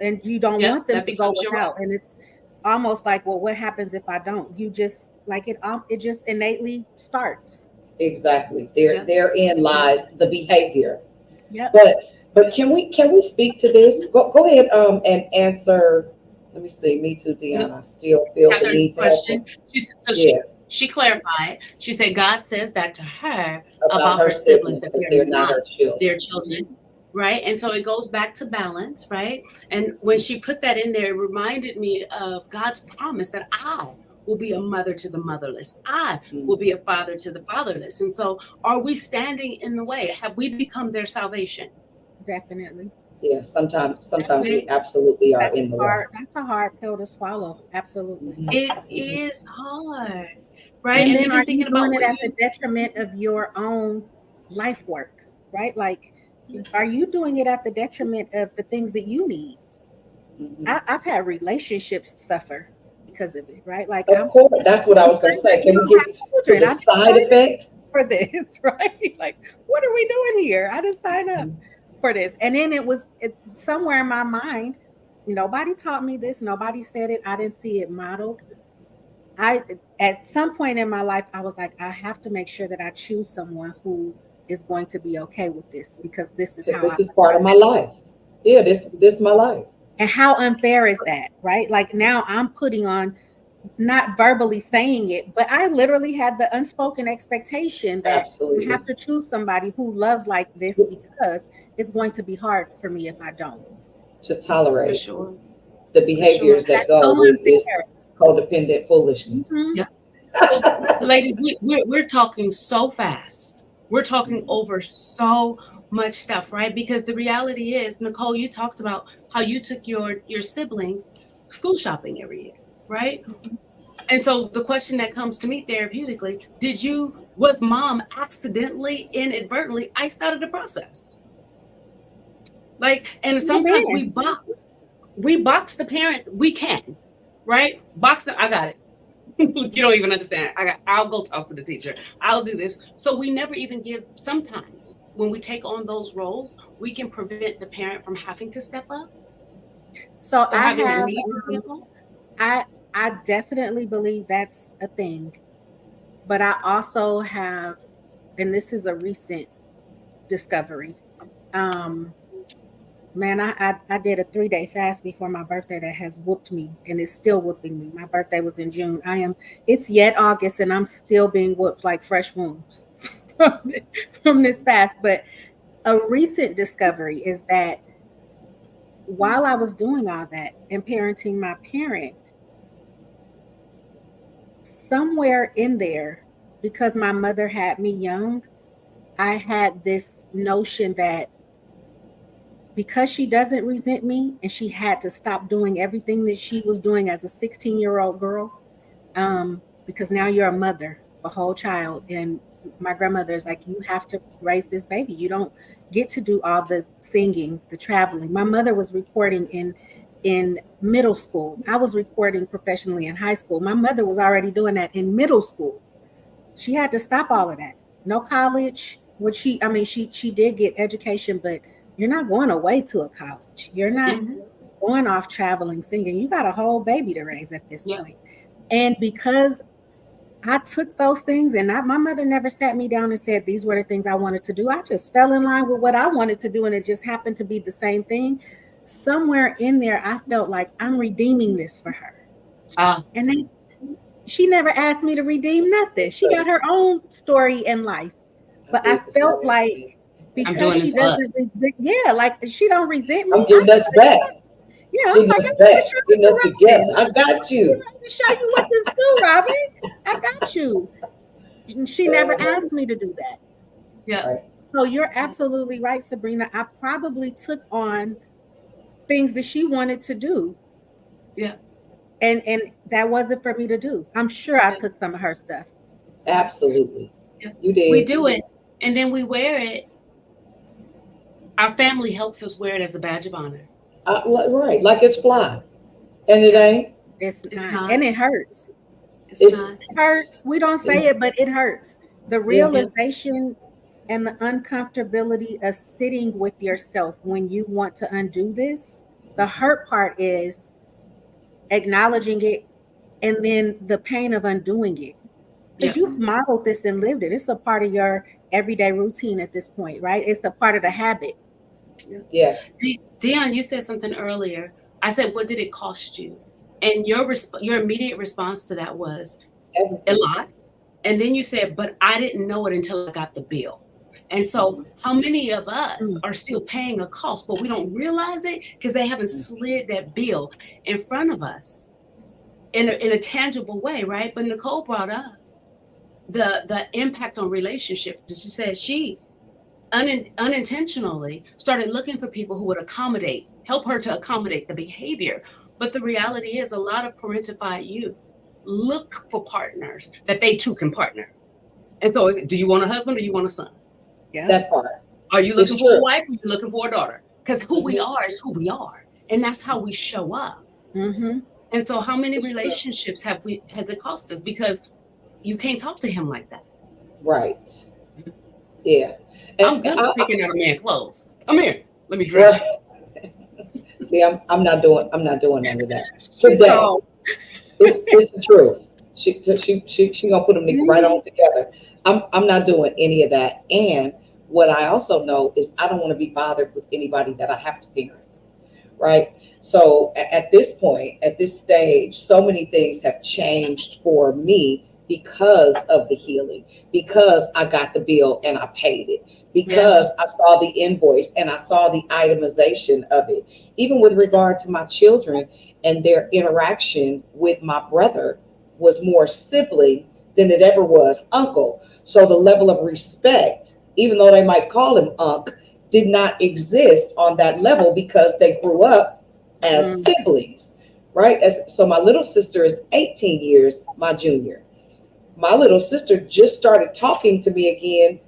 and you don't Yeah, want them that to go becomes your without. role. And it's almost like, well, what happens if I don't? You just like it just innately starts. Exactly. Yeah, Therein yeah. lies the behavior. Yep. But can we speak to this? Go ahead and answer. Let me see. Me too, Deanna. I still feel the Catherine's need to help her. question. So Yeah, she clarified. She said God says that to her about about her her siblings, siblings that because they're they're not not her their children. children, right? And so it goes back to balance, right? And when she put that in there, it reminded me of God's promise that I will be a mother to the motherless. I will be a father to the fatherless. And so are we standing in the way? Have we become their salvation? Definitely. Yeah, sometimes we Okay. absolutely are That's in the way. hard. That's a hard pill to swallow. Absolutely. Mhm. It Mhm. is hard, right? And And then even are you thinking about doing it what at the you, detriment of your own life work, right? Like, are you doing it at the detriment of the things that you need? Mhm. I've had relationships suffer because of it, right? Like, Of course, that's what I was going to say. you Can we don't get have to children. the I didn't side sign up effects? for this, right? Like, what are we doing here? I didn't sign up Mhm. for this. And then somewhere in my mind, nobody taught me this. Nobody said it. I didn't see it modeled. I At some point in my life, I was like, I have to make sure that I choose someone who is going to be okay with this because this is Because how I this is live part my of my life. life. Yeah, this is my life. And how unfair is that, right? Like now I'm putting on, not verbally saying it, but I literally had the unspoken expectation that I Absolutely. have to choose somebody who loves like this because it's going to be hard for me if I don't. To for tolerate sure, the for sure. behaviors that That's go so with this unfair. codependent foolishness. Mhm. Yeah. So, ladies, we're talking so fast. We're talking over so much stuff, right? Because the reality is, Nicole, you talked about how you took your siblings school shopping every year, right? And so the question that comes to me therapeutically, was mom accidentally, inadvertently iced out of the process? Like, and Could have sometimes been. we box the parents, we can, right? Box them, I got it. You don't even understand. I'll go talk to the teacher. I'll do this. So we never even give, sometimes when we take on those roles, we can prevent the parent from having to step up So or having the need to step up. I I definitely believe that's a thing. But I also have, and this is a recent discovery. Um, Man, I did a 3-day fast before my birthday that has whooped me and is still whooping me. My birthday was in June. It's yet August and I'm still being whooped like fresh wounds from, from this fast. But a recent discovery is that while I was doing all that and parenting my parent, somewhere in there, because my mother had me young, I had this notion that because she doesn't resent me and she had to stop doing everything that she was doing as a 16-year-old girl, because now you're a mother, a whole child. And my grandmother is like, you have to raise this baby. You don't get to do all the singing, the traveling. My mother was recording in middle school. I was recording professionally in high school. My mother was already doing that in middle school. She had to stop all of that. No college. She did get education, but you're not going away to a college. You're not Mm-hmm. going off traveling, singing. You got a whole baby to raise at this Yep. point. And because I took those things my mother never sat me down and said these were the things I wanted to do. I just fell in line with what I wanted to do, and it just happened to be the same thing. Somewhere in there, I felt like I'm redeeming this for her. Ah, And she never asked me to redeem nothing. She got her own story in life. I But I did the felt same like thing. I'm because doing she this for us. doesn't resent, yeah, like she don't resent I'm me. getting us back. Yeah, I'm Getting like, us I'm back. gonna show Getting you us together. direction. I got I'm you. ready to show you what to do, Robin. I got you. She never asked me to do that. Yeah. Right. So you're absolutely right, Sabrina. I probably took on things that she wanted to do, Yeah. and that wasn't for me to do. I'm sure I Yeah. took some of her stuff. Absolutely. Yeah. You We did. do it and then we wear it. Our family helps us wear it as a badge of honor. Right. Like it's fly. And it Yeah. ain't. It's It's not, not. and it hurts. It's It's not. It hurts. We don't say it, but it hurts. The yeah. Yeah. realization and the uncomfortability of sitting with yourself when you want to undo this. The hurt part is acknowledging it and then the pain of undoing it. Yeah. Because you've modeled this and lived it. It's a part of your everyday routine at this point, right? It's a part of the habit. Yeah. Yeah. Dion, you said something earlier. I said, what did it cost you? And your immediate response to that was a Everything. lot. And then you said, but I didn't know it until I got the bill. And so, how many of us Mm. are still paying a cost, but we don't realize it because they haven't slid that bill in front of us in a tangible way, right? But Nicole brought up the impact on relationships. She said she unintentionally started looking for people who would help her to accommodate the behavior. But the reality is, a lot of parentified youth look for partners that they too can partner. And so, do you want a husband or you want a son? Yeah. That part. Are you It's looking for a true. wife or you looking for a daughter? Because who we Mhm. are is who we are. And that's how we show up. Mm-hmm. And so how many It's true. relationships has it cost us? Because you can't talk to him like that. Right. Yeah. I'm And good at picking out a man clothes. Come here. Let me dress right. See, I'm not doing none of that She today. called. It's the truth. She gonna put them right on together. I'm not doing any of that. And what I also know is I don't want to be bothered with anybody that I have to parent. Right. So at this point, at this stage, so many things have changed for me because of the healing, because I got the bill and I paid it, Yeah. because I saw the invoice and I saw the itemization of it. Even with regard to my children and their interaction with my brother was more sibling than it ever was uncle. So the level of respect, even though they might call him unc, did not exist on that level because they grew up as Mm. siblings, right? So my little sister is 18 years my junior. My little sister just started talking to me again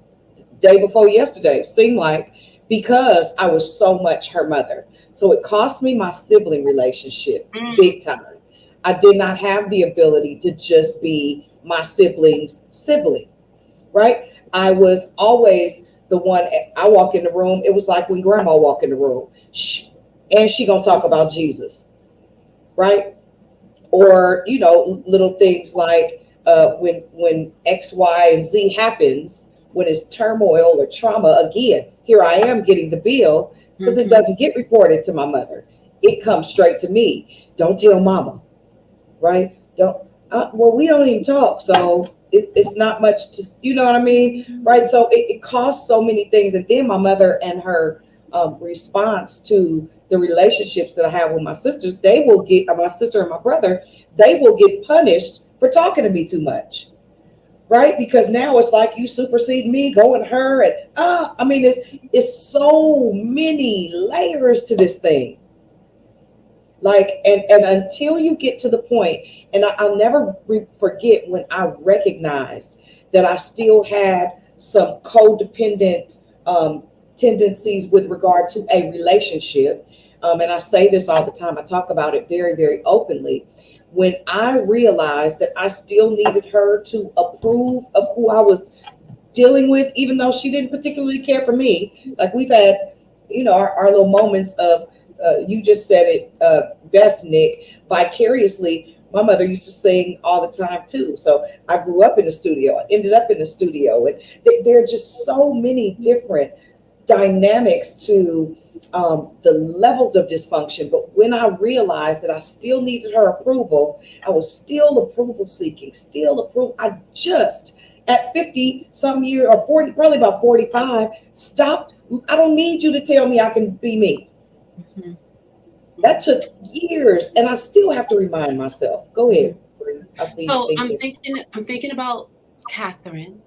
day before yesterday, seemed like, because I was so much her mother. So it cost me my sibling relationship Mm. big time. I did not have the ability to just be my sibling's sibling, right? I was always the one. I walk in the room. It was like when grandma walked in the room, and she gonna talk about Jesus, right? Or little things like when X, Y, and Z happens, when it's turmoil or trauma. Again, here I am getting the bill because it Mm-hmm. doesn't get reported to my mother. It comes straight to me. Don't tell mama, right? Don't. Well, we don't even talk, so it's not much to, you know what I mean, right? So it costs so many things, and then my mother and her response to the relationships that I have with my sisters, they will get my sister and my brother, they will get punished for talking to me too much, right? Because now it's like you supersede me, going her, and I mean, it's so many layers to this thing. Like, and until you get to the point, and I'll never forget when I recognized that I still had some codependent tendencies with regard to a relationship. And I say this all the time, I talk about it very, very openly. When I realized that I still needed her to approve of who I was dealing with, even though she didn't particularly care for me. Like, we've had, our little moments of, you just said it best, Nick, vicariously. My mother used to sing all the time too. So I grew up in the studio. I ended up in the studio. And there are just so many different dynamics to the levels of dysfunction. But when I realized that I still needed her approval, I was still approval seeking, still approval. I just, at 50 some year, or 40, probably about 45, stopped. I don't need you to tell me I can be me. Mm-hmm. That took years, and I still have to remind myself. Go ahead, Bree. I see you So thinking. I'm thinking about Catherine,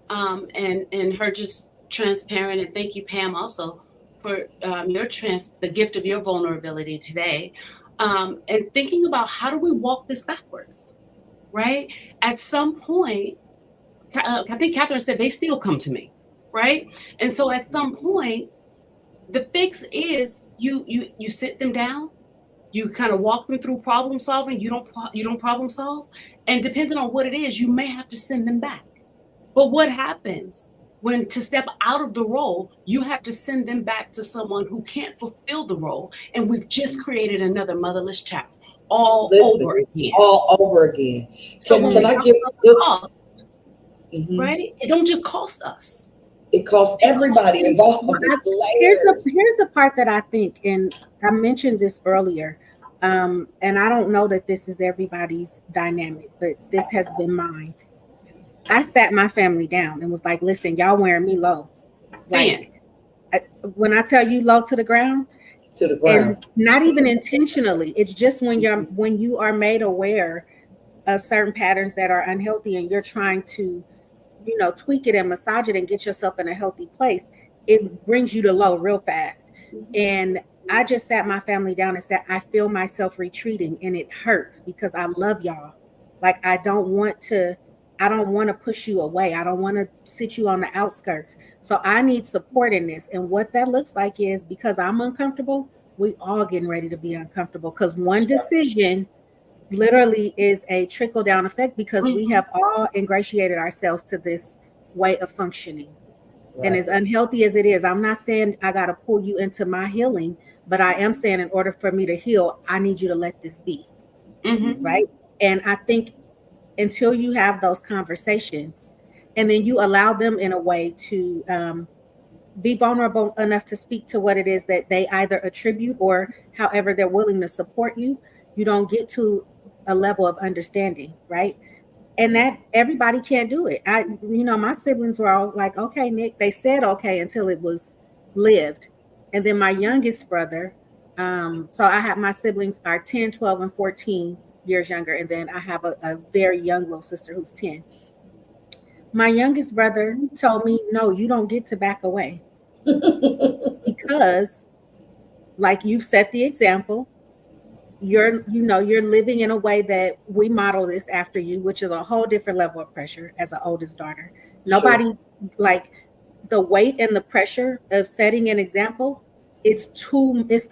and her just transparent, and thank you, Pam, also for the gift of your vulnerability today, and thinking about how do we walk this backwards, right? At some point, I think Catherine said they still come to me, right? And so at some point, the fix is you sit them down, you kind of walk them through problem solving. You don't problem solve, and depending on what it is, you may have to send them back. But what happens when, to step out of the role, you have to send them back to someone who can't fulfill the role, and we've just created another motherless child all Listen, over again. all over again. So Can when we can I talk give about the this? cost, Mhm. right? It don't just cost us. It costs It costs everybody them. involved. Well, It's here's layers. the part that I think, and I mentioned this earlier, and I don't know that this is everybody's dynamic, but this has been mine. I sat my family down and was like, "Listen, y'all wearing me low. Like when I tell you low to the ground, To the and ground. not even intentionally, it's just when you are made aware of certain patterns that are unhealthy and you're trying to, tweak it and massage it and get yourself in a healthy place, it brings you to low real fast. And I just sat my family down and said, I feel myself retreating and it hurts because I love y'all. Like I don't want to push you away. I don't want to sit you on the outskirts. So I need support in this. And what that looks like is because I'm uncomfortable, we all getting ready to be uncomfortable because one decision literally is a trickle down effect because we have all ingratiated ourselves to this way of functioning. And Right. as unhealthy as it is, I'm not saying I got to pull you into my healing, but I am saying in order for me to heal, I need you to let this be. Right. And I think until you have those conversations and then you allow them in a way to be vulnerable enough to speak to what it is that they either attribute or however they're willing to support you, you don't get to a level of understanding, right? And that everybody can't do it. My siblings were all like, okay, Nick, they said okay until it was lived. And then my youngest brother, so I have my siblings are 10, 12, and 14 years younger. And then I have a very young little sister who's 10. My youngest brother told me, no, you don't get to back away because like you've set the example, you're living in a way that we model this after you, which is a whole different level of pressure as an oldest daughter. Sure. Nobody like the weight and the pressure of setting an example. It's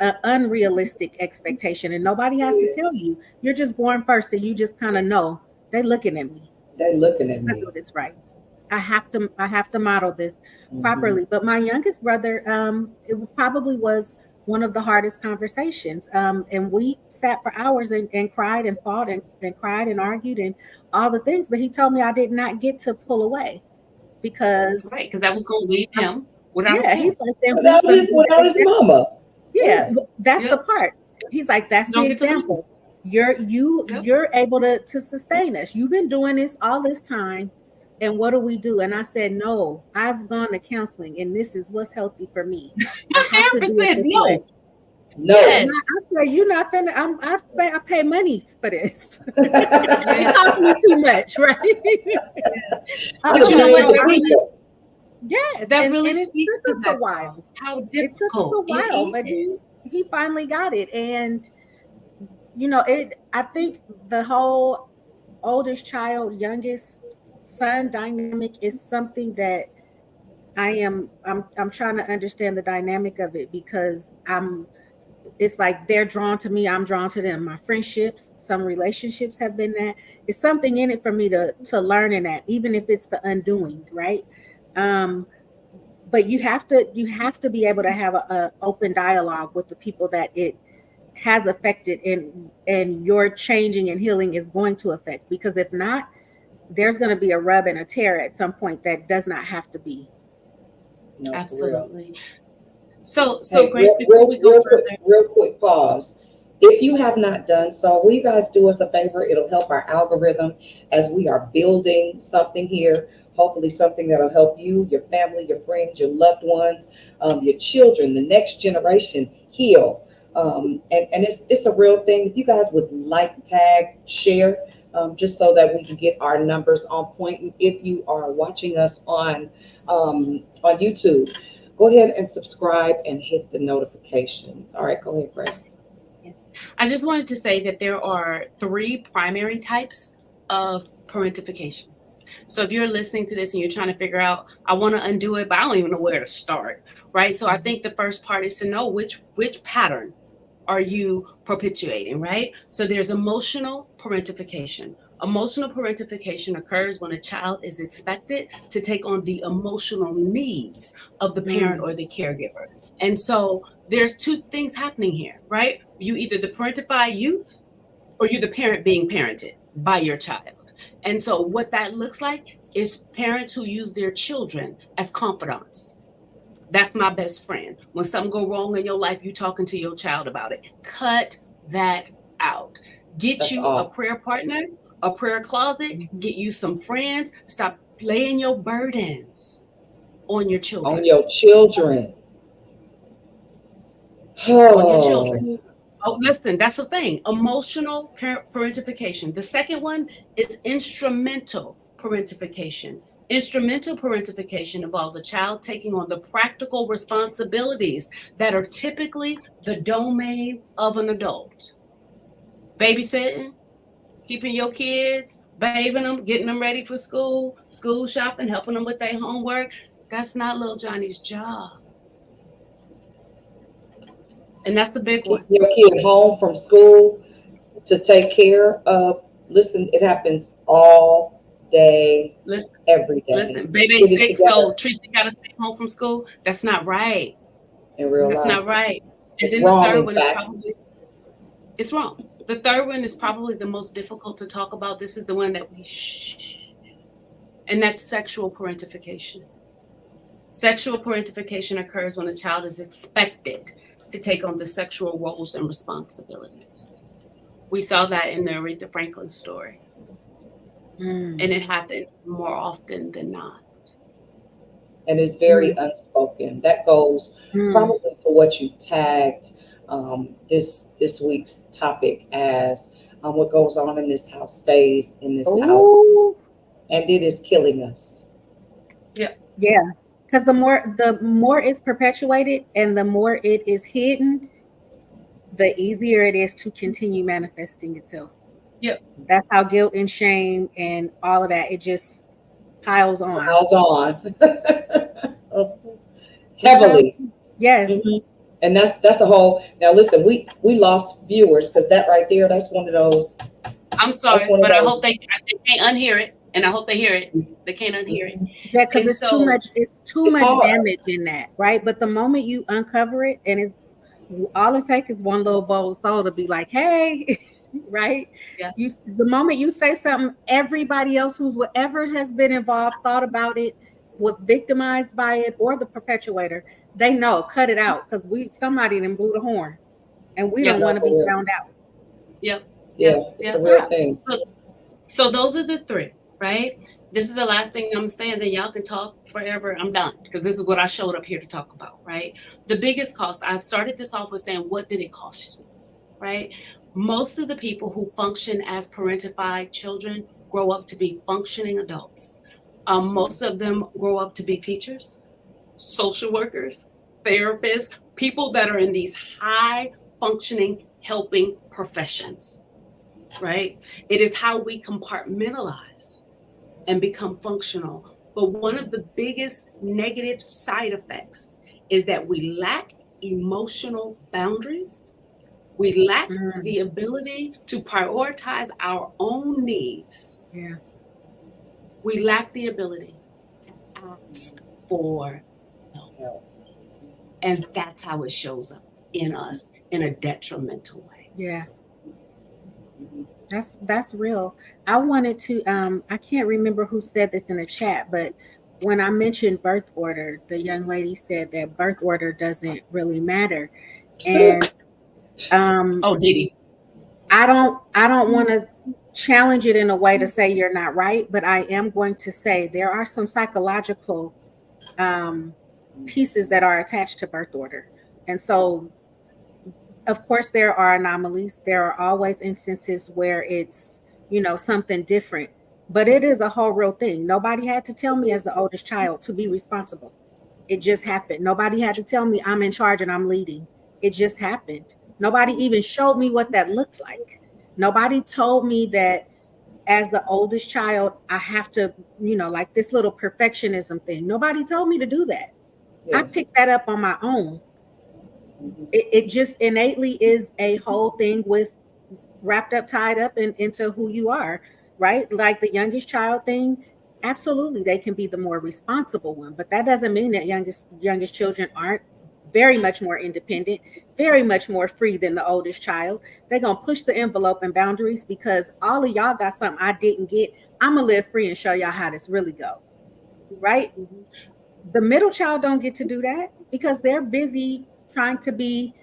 an unrealistic expectation and nobody has to tell Yes. you. You're just born first and you just kind of know they're looking at me. They looking at I me. do this right. I have to model this Hmm. properly. But my youngest brother, it probably was one of the hardest conversations. And we sat for hours and cried and fought and cried and argued and all the things. But he told me I did not get to pull away because Right, because that was going to leave I'm, him without a yeah, he's parent. like, then who's going to be the Without his example? mama. Yeah, Yeah. that's the Yep. part. He's like, that's You the don't get to leave. example. You're able to sustain us. You've been doing this all this time. And what do we do? And I said, no, I've gone to counseling and this is what's healthy for me. I My have to do therapist it said this way. no. No. And Yes. I said, you're not finna, I pay money for this. It Yes. costs me too much, right? But you know what? Very So difficult. yes, That and really it speaks took to us a that, while. how It took us a difficult while, it but he is. he finally got it. And it I think the whole oldest child, youngest son dynamic is something that I'm trying to understand the dynamic of it because it's like they're drawn to me, I'm drawn to them. My friendships, some relationships have been that. It's something in it for me to learn in that, even if it's the undoing, right? Um, but you have to be able to have a open dialogue with the people that it has affected and your changing and healing is going to affect, because if not, there's going to be a rub and a tear at some point that does not have to be. No, for real. Absolutely. So Hey, Grace, before we go further, real quick pause. If you have not done so, will you guys do us a favor? It'll help our algorithm as we are building something here. Hopefully, something that'll help you, your family, your friends, your loved ones, your children, the next generation heal. And it's a real thing. If you guys would like, tag, share, just so that we can get our numbers on point. And if you are watching us on YouTube, go ahead and subscribe and hit the notifications. All right, go ahead, Grace. yes, I just wanted to say that there are three primary types of parentification. So if you're listening to this and you're trying to figure out, I want to undo it, but I don't even know where to start, right? So I think the first part is to know which pattern are you perpetuating, right? So there's emotional parentification. Emotional parentification occurs when a child is expected to take on the emotional needs of the parent Mm, or the caregiver. And so there's two things happening here, right? You either the parentified youth or you're the parent being parented by your child. And so what that looks like is parents who use their children as confidants. That's my best friend. When something go wrong in your life, you talking to your child about it. Cut that out. Get That's you a all. prayer partner, a prayer closet, get you some friends. Stop laying your burdens on your On children. your children. On your children. Oh, Oh, listen, that's the thing. Emotional parentification. The second one is instrumental parentification. Instrumental parentification involves a child taking on the practical responsibilities that are typically the domain of an adult. Babysitting, keeping your kids, bathing them, getting them ready for school, school shopping, helping them with their homework. That's not little Johnny's job. And that's the big keep one. your kid home from school to take care of. Listen, it happens all day, Listen, every day. listen, baby's Get it sick, so together Tracy got to stay home from school. That's not right. in real That's life. not right. And It's then the wrong, third in one is fact. probably it's wrong. The third one is probably the most difficult to talk about. This is the one that we and that's sexual parentification. Sexual parentification occurs when a child is expected to take on the sexual roles and responsibilities. We saw that in the Aretha Franklin story, Mm. and it happens more often than not. And it's very Mm. unspoken. That goes Mm. probably to what you tagged this week's topic as what goes on in this house stays in this house, Oh, and it is killing us. Yep. yeah. Because the more it's perpetuated and the more it is hidden, the easier it is to continue manifesting itself. Yep. That's how guilt and shame and all of that, it just piles on. Miles on It will. heavily. Yes. Mhm. And that's a whole. Now listen, we lost viewers because that right there, that's one of those. I'm That's sorry, one of but I those. hope they can't unhear it, and I hope they hear it. They can't unhear it. Mhm. Yeah, because And it's too so, much, it's too It's much hard. damage in that, right? But the moment you uncover it, and it's all it takes is one little bold soul to be like, hey, right? yeah, The moment you say something, everybody else who's whatever has been involved, thought about it, was victimized by it, or the perpetuator, they know, cut it out because somebody done blew the horn and we yeah, don't want No, to for be real. found out. yeah, yeah, Yeah, it's yeah. a real Stop. thing. So those are the three, right? This is the last thing I'm saying. Then y'all can talk forever. I'm done because this is what I showed up here to talk about, right? The biggest cost. I've started this off with saying, what did it cost you, right? Most of the people who function as parentified children grow up to be functioning adults. Most of them grow up to be teachers, social workers, therapists, people that are in these high functioning helping professions, right? It is how we compartmentalize and become functional. But one of the biggest negative side effects is that we lack emotional boundaries. We lack Mm, the ability to prioritize our own needs. yeah. We lack the ability to ask for help. Yeah. And that's how it shows up in us in a detrimental way. Yeah. That's real. I wanted to I can't remember who said this in the chat, but when I mentioned birth order, the young lady said that birth order doesn't really matter. And um Oh, Diddy. I don't want to challenge it in a way to say you're not right, but I am going to say there are some psychological um pieces that are attached to birth order. And so of course there are anomalies, there are always instances where it's something different, but it is a whole real thing. Nobody had to tell me as the oldest child to be responsible. It just happened. Nobody had to tell me I'm in charge and I'm leading. It just happened. Nobody even showed me what that looked like. Nobody told me that as the oldest child I have to, like this little perfectionism thing. Nobody told me to do that. I Yeah. picked that up on my own. Mhm. It just innately is a whole thing with wrapped up, tied up into who you are, right? Like the youngest child thing, absolutely, they can be the more responsible one, but that doesn't mean that youngest children aren't very much more independent, very much more free than the oldest child. They're gonna push the envelope and boundaries because all of y'all got something I didn't get. I'm gonna live free and show y'all how this really go, right? Mhm. The middle child don't get to do that because they're busy trying to be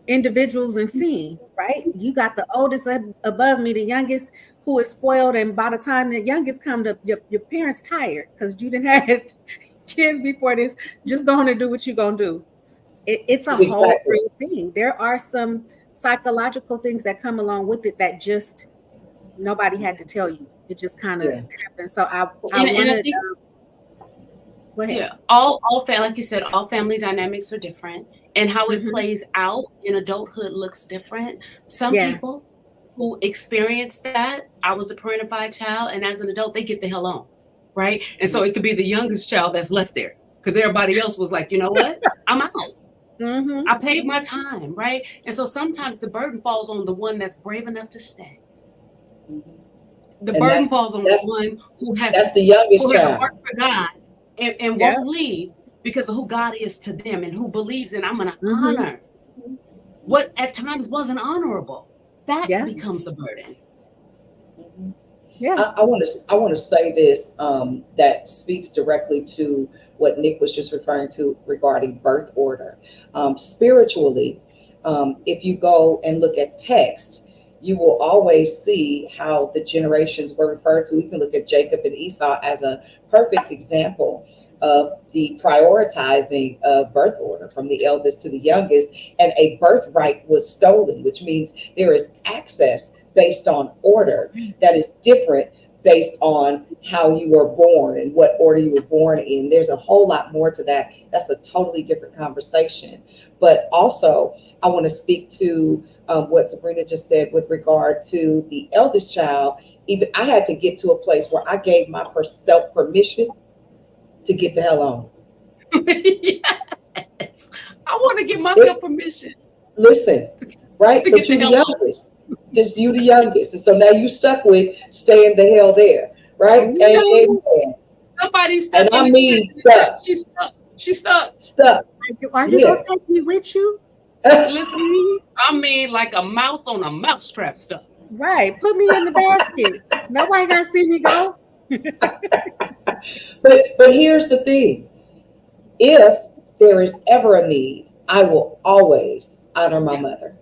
individuals and seeing, right? You got the oldest above me, the youngest who is spoiled, and by the time the youngest come to your parents tired because you didn't have kids before this. Just go on and do what you're gonna do. It's a whole Exactly. real thing. There are some psychological things that come along with it that just nobody had to tell you. It just kind of Yeah. happened. So I And I wanted think, go ahead. yeah, all like you said, all family dynamics are different, and how it Hmm. plays out in adulthood looks different. Some Yeah. people who experience that, I was a parentified child, and as an adult, they get the hell on, right? And so it could be the youngest child that's left there because everybody else was like, you know what, I'm out. Hmm. I paid my time, right? And so sometimes the burden falls on the one that's brave enough to stay. Mhm. The And burden falls on the that's one that's the youngest who has a heart child. for God and Yeah. won't leave because of who God is to them and who believes in I'm going to Hmm. honor what at times wasn't honorable. That Yeah. becomes a burden. Mhm. Yeah. I want to say this that speaks directly to what Nick was just referring to regarding birth order. Spiritually, if you go and look at text, you will always see how the generations were referred to. You can look at Jacob and Esau as a perfect example of the prioritizing of birth order from the eldest to the youngest, and a birthright was stolen, which means there is access based on order that is different based on how you were born and what order you were born in. There's a whole lot more to that. That's a totally different conversation. But also, I want to speak to what Sabrina just said with regard to the eldest child. Even I had to get to a place where I gave myself permission to get the hell on. Yes. I want to give myself It, permission listen, right? to But get the you the hell on. youngest. Just you the youngest. And so now you stuck with staying the hell there, right? Ooh, Amen. Somebody's And stuck in I the church. mean In the church. stuck, She's stuck. She's stuck. stuck. are you gonna Yeah. take me with you? Listen, I mean, like a mouse on a mousetrap stuck. Right. Put me in the basket. Nobody got to see me go. But here's the thing. If there is ever a need, I will always honor my Yeah. mother.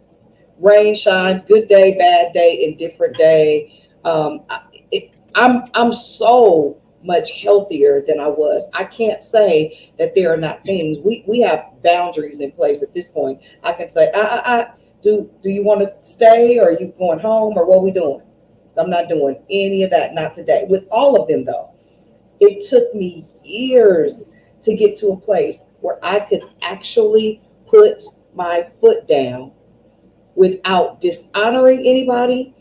Rain, shine, good day, bad day, indifferent day. I'm so much healthier than I was. I can't say that there are not things. We have boundaries in place at this point. I can say, do you want to stay, or are you going home, or what we doing? So I'm not doing any of that, not today. With all of them though, it took me years to get to a place where I could actually put my foot down without dishonoring anybody,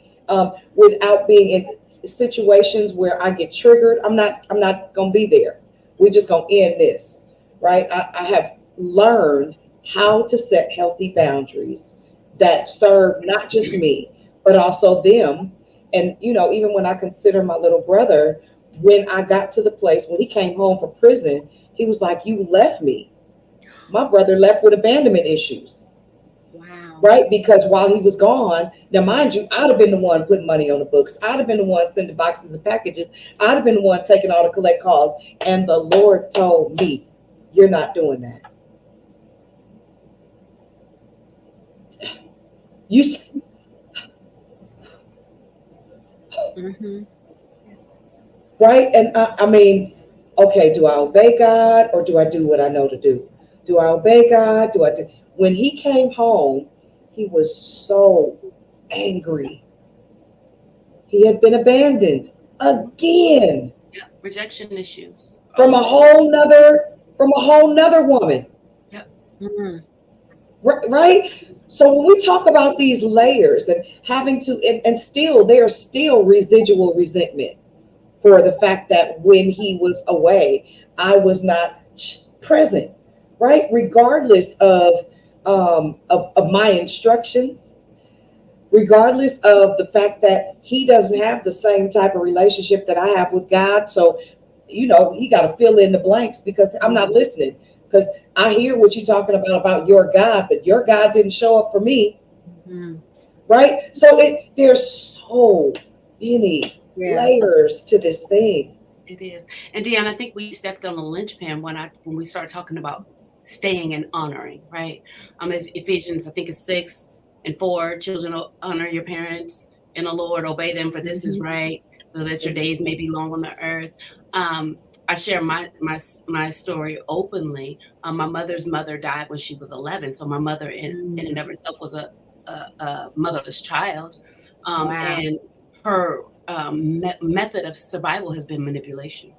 without being in situations where I get triggered. I'm not gonna be there. We're just gonna end this, right? I have learned how to set healthy boundaries that serve not just me, but also them. And even when I consider my little brother, when I got to the place when he came home from prison, he was like, "You left me." My brother left with abandonment issues, Wow. right? Because while he was gone, now mind you, I'd have been the one putting money on the books. I'd have been the one sending boxes and packages. I'd have been the one taking all the collect calls. And the Lord told me, "You're not doing that. You Hmm. right?" And I mean, okay, do I obey God, or do I do what I know to do? Do I obey God? Do I do? When he came home, he was so angry. He had been abandoned again Yeah. Rejection issues. from a Oh, whole nother woman. yeah. Hmm. Right? So when we talk about these layers and having to, and still, there's still residual resentment for the fact that when he was away, I was not present, right? Regardless of my instructions, regardless of the fact that he doesn't have the same type of relationship that I have with God. So, he got to fill in the blanks because I'm not listening. Because I hear what you're talking about your God, but your God didn't show up for me, Hmm. right? So there's so many Yeah. layers to this thing. It is. And Deanna, I think we stepped on a linchpin when we start talking about staying and honoring, right? Ephesians, I think it's 6:4, children honor your parents in the Lord, obey them, for this is Hmm. right, so that your days may be long on the earth. I share my story openly. My mother's mother died when she was 11, so my mother in and of herself was a motherless child, Wow. and her method of survival has been manipulation.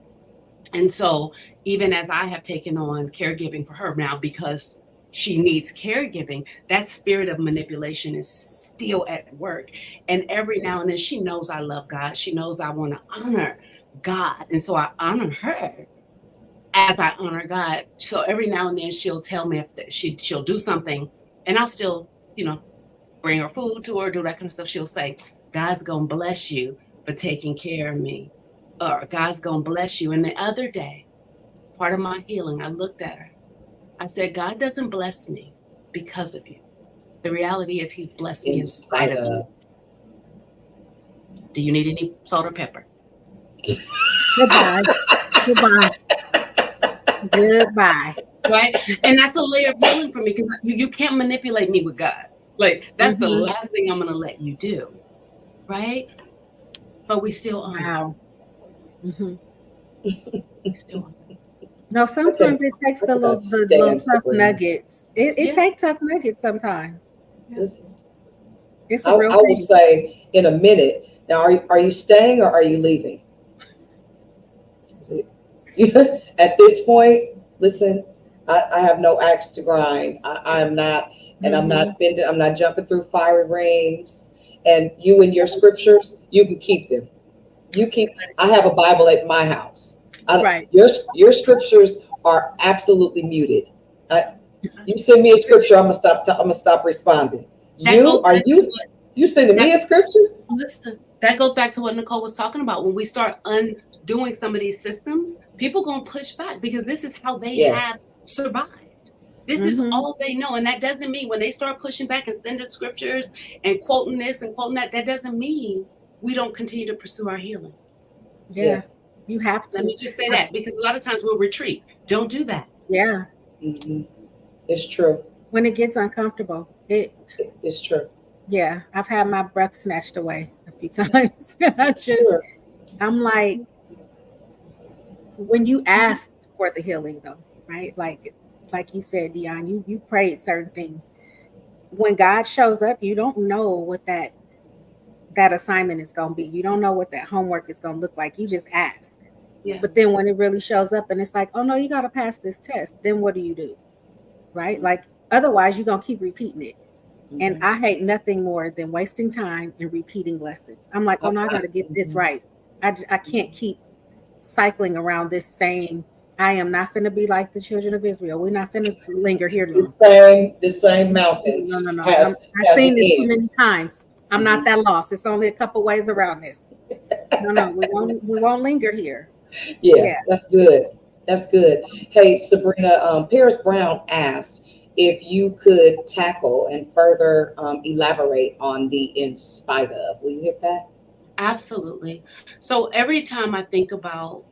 And so, even as I have taken on caregiving for her now, because she needs caregiving, that spirit of manipulation is still at work. And every now and then, she knows I love God. She knows I want to honor God. And so I honor her as I honor God. So every now and then, she'll tell me if she'll do something, and I'll still, you know, bring her food to her, do that kind of stuff. She'll say, God's going to bless you for taking care of me, or God's going to bless you. And the other day, part of my healing, I looked at her. I said, God doesn't bless me because of you. The reality is He's blessed me in spite of you. Do you need any salt or pepper? Goodbye. Goodbye. Goodbye. Right? And that's a layer of healing for me, because you can't manipulate me with God. Like, that's the last thing I'm going to let you do. Right? But we still honor. Wow. Mm-hmm. We still honor. No, sometimes it takes the little tough nuggets. It takes tough nuggets sometimes. Listen, It's a real I will say in a minute. Now, are you staying or are you leaving? At this point, listen, I have no axe to grind. I'm not, and I'm not bending. I'm not jumping through fiery rings. And you and your scriptures, you can keep them. You keep. I have a Bible at my house. Right. Your scriptures are absolutely muted. You send me a scripture, I'm gonna stop responding. You sending me a scripture? Listen, that goes back to what Nicole was talking about. When we start undoing some of these systems, people gonna push back, because this is how they have survived. This is all they know. And that doesn't mean, when they start pushing back and sending scriptures and quoting this and quoting that, that doesn't mean we don't continue to pursue our healing. Yeah. You have to. Let me just say that, because a lot of times we'll retreat. Don't do that. Yeah. It's true. When it gets uncomfortable, it's true. Yeah. I've had my breath snatched away a few times. I'm like, when you ask for the healing though, right? Like you said, Dion, you prayed certain things. When God shows up, you don't know what that assignment is going to be. You don't know what that homework is going to look like. You just ask. Yeah. But then when it really shows up and it's like, oh no, you got to pass this test, then what do? Right? Like, otherwise you're going to keep repeating it. And I hate nothing more than wasting time and repeating lessons. I'm like, oh no, I got to get this right. I can't keep cycling around this same, I am not finna be like the children of Israel. We're not finna linger here long. The same mountain. No. I've seen this too many times. I'm not that lost. It's only a couple ways around this. No, we won't linger here. Yeah, that's good. That's good. Hey, Sabrina, Paris Brown asked if you could tackle and further elaborate on the in spite of. Will you hit that? Absolutely. So every time I think about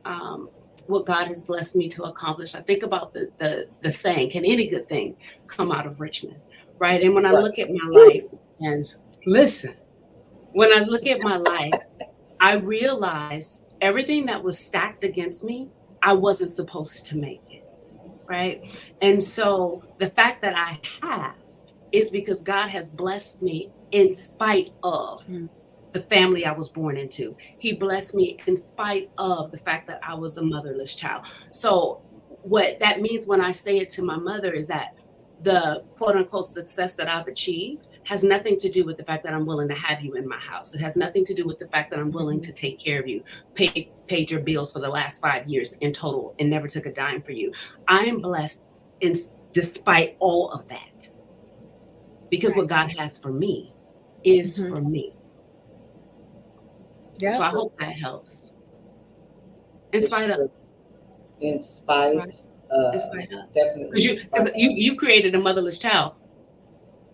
what God has blessed me to accomplish, I think about the saying, can any good thing come out of Richmond? Right. And when I look at my life, and listen, when I look at my life, I realize everything that was stacked against me, I wasn't supposed to make it. Right. And so the fact that I have is because God has blessed me in spite of the family I was born into. He blessed me in spite of the fact that I was a motherless child. So what that means when I say it to my mother is that the quote unquote success that I've achieved has nothing to do with the fact that I'm willing to have you in my house. It has nothing to do with the fact that I'm willing to take care of you, paid your bills for the last 5 years in total and never took a dime for you. I am blessed despite all of that, because what God has for me is for me. Yeah. So I hope that helps. In spite of. Definitely. Because you created a motherless child,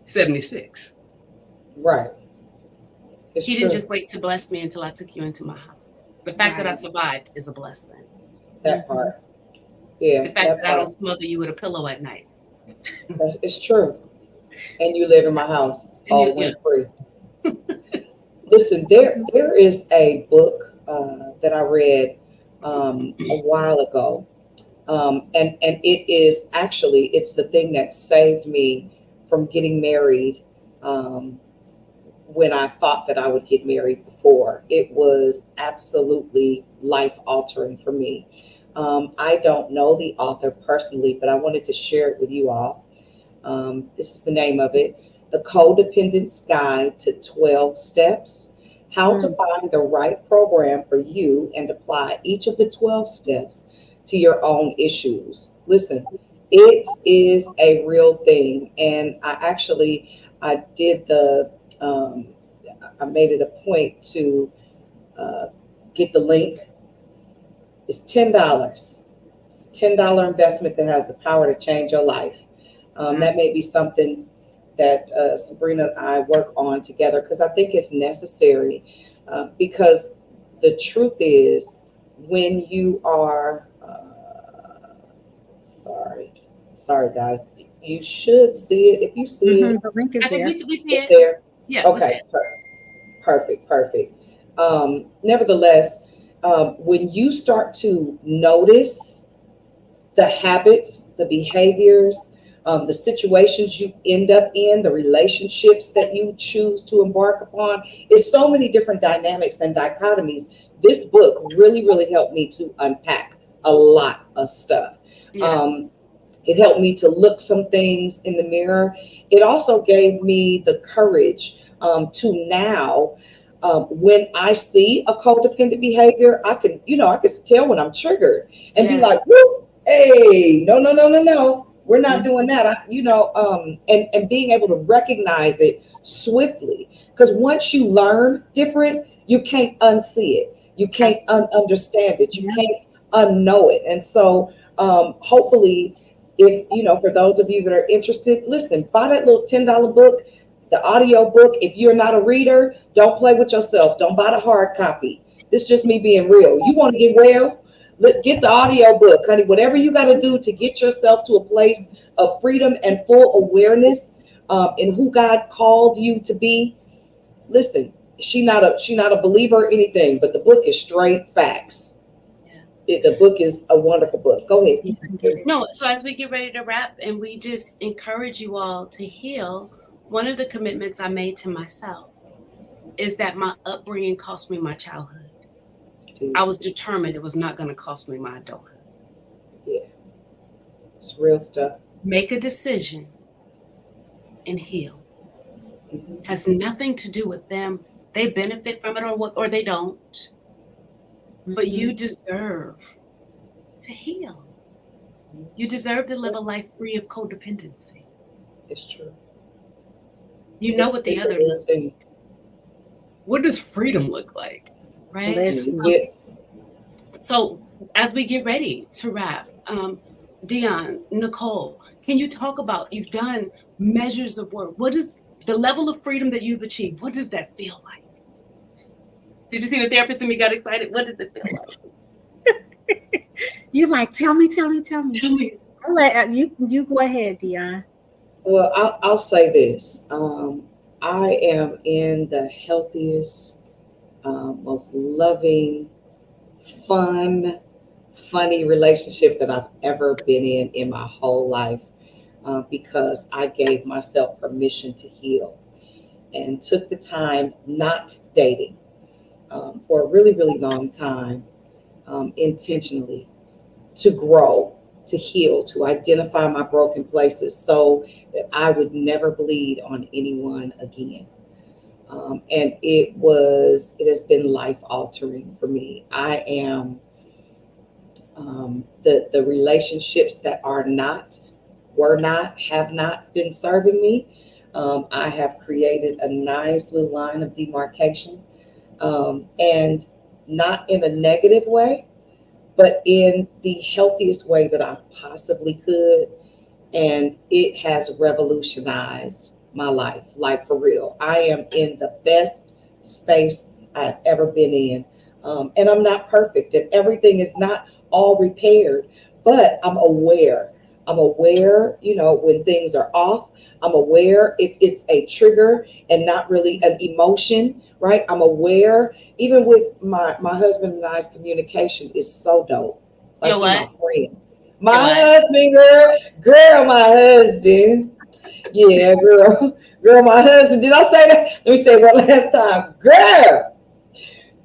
76. Right. He didn't just wait to bless me until I took you into my house. The fact that I survived is a blessing. That part. Yeah. The fact that I don't smother you with a pillow at night. It's true. And you live in my house all winter free. Listen, there is a book that I read a while ago. And it is actually, it's the thing that saved me from getting married um, when I thought that I would get married before. It was absolutely life altering for me. I don't know the author personally, but I wanted to share it with you all. This is the name of it: The Codependence Guide to 12 Steps. How to Mm. find the right program for you and apply each of the 12 steps to your own issues. Listen, it is a real thing. And I did I made it a point to uh, get the link. It's $10. It's a $10 investment that has the power to change your life. That may be something that Sabrina and I work on together because I think it's necessary. Because the truth is, when you are, sorry, sorry guys, you should see it. If you see it, The link is I think there. we see it's it. there. Yeah, we see Okay, it. perfect, perfect. Nevertheless, when you start to notice the habits, the behaviors, the situations you end up in, the relationships that you choose to embark upon, it's so many different dynamics and dichotomies. This book really, really helped me to unpack a lot of stuff. Yeah. Um, it helped me to look some things in the mirror. It also gave me the courage to now, when I see a codependent behavior, I can tell when I'm triggered and be like, Yes. whoop, hey, no, no, no, no, no. We're not Mhm. doing that. And being able to recognize it swiftly. Because once you learn different, you can't unsee it. You can't Absolutely. understand it. You Yeah. can't unknow it. And so hopefully, if for those of you that are interested, listen, buy that little $10 book, the audio book. If you're not a reader, don't play with yourself. Don't buy the hard copy. This is just me being real. You want to get well, get the audio book, honey. Whatever you got to do to get yourself to a place of freedom and full awareness in who God called you to be. Listen, she not a believer or anything, but the book is straight facts. Yeah. The book is a wonderful book. Go Yeah. I get ahead. it. No, so as we get ready to wrap and we just encourage you all to heal, one of the commitments I made to myself is that my upbringing cost me my childhood. I was Jesus. determined it was not going to cost me my adulthood. Yeah, it's real stuff. Make a decision and heal. Mhm. Has nothing to do with them. They benefit from it or what, or they don't. But you Mhm. deserve to heal. You deserve to live a life free of codependency. It's true. You know It's what the it's a other real looks thing. like. What does freedom look like? Right? Listen. Yeah. So as we get ready to wrap, Dion, Nicole, can you talk about you've done measures of work? What is the level of freedom that you've achieved? What does that feel like? Did you see the therapist in me got excited? What does it feel like? You like, tell me, tell me, tell me. Tell me. I'll let you go ahead, Dion. Well, I'll say this. I am in the healthiest, most loving, fun, funny relationship that I've ever been in my whole life, because I gave myself permission to heal and took the time not dating for a really, really long time, intentionally, to grow, to heal, to identify my broken places so that I would never bleed on anyone again. And it has been life altering for me. I am, the relationships that are not, were not, have not been serving me. I have created a nice little line of demarcation, and not in a negative way, but in the healthiest way that I possibly could. And it has revolutionized my life, like for real. I am in the best space I've ever been in. And I'm not perfect, and everything is not all repaired, but I'm aware. I'm aware, when things are off. I'm aware if it's a trigger and not really an emotion, right? I'm aware. Even with my husband and I's communication is so dope. You know Like he what? my friend. You know My what? husband, girl, my husband. Yeah, girl, my husband. Did I say that? Let me say it one last time.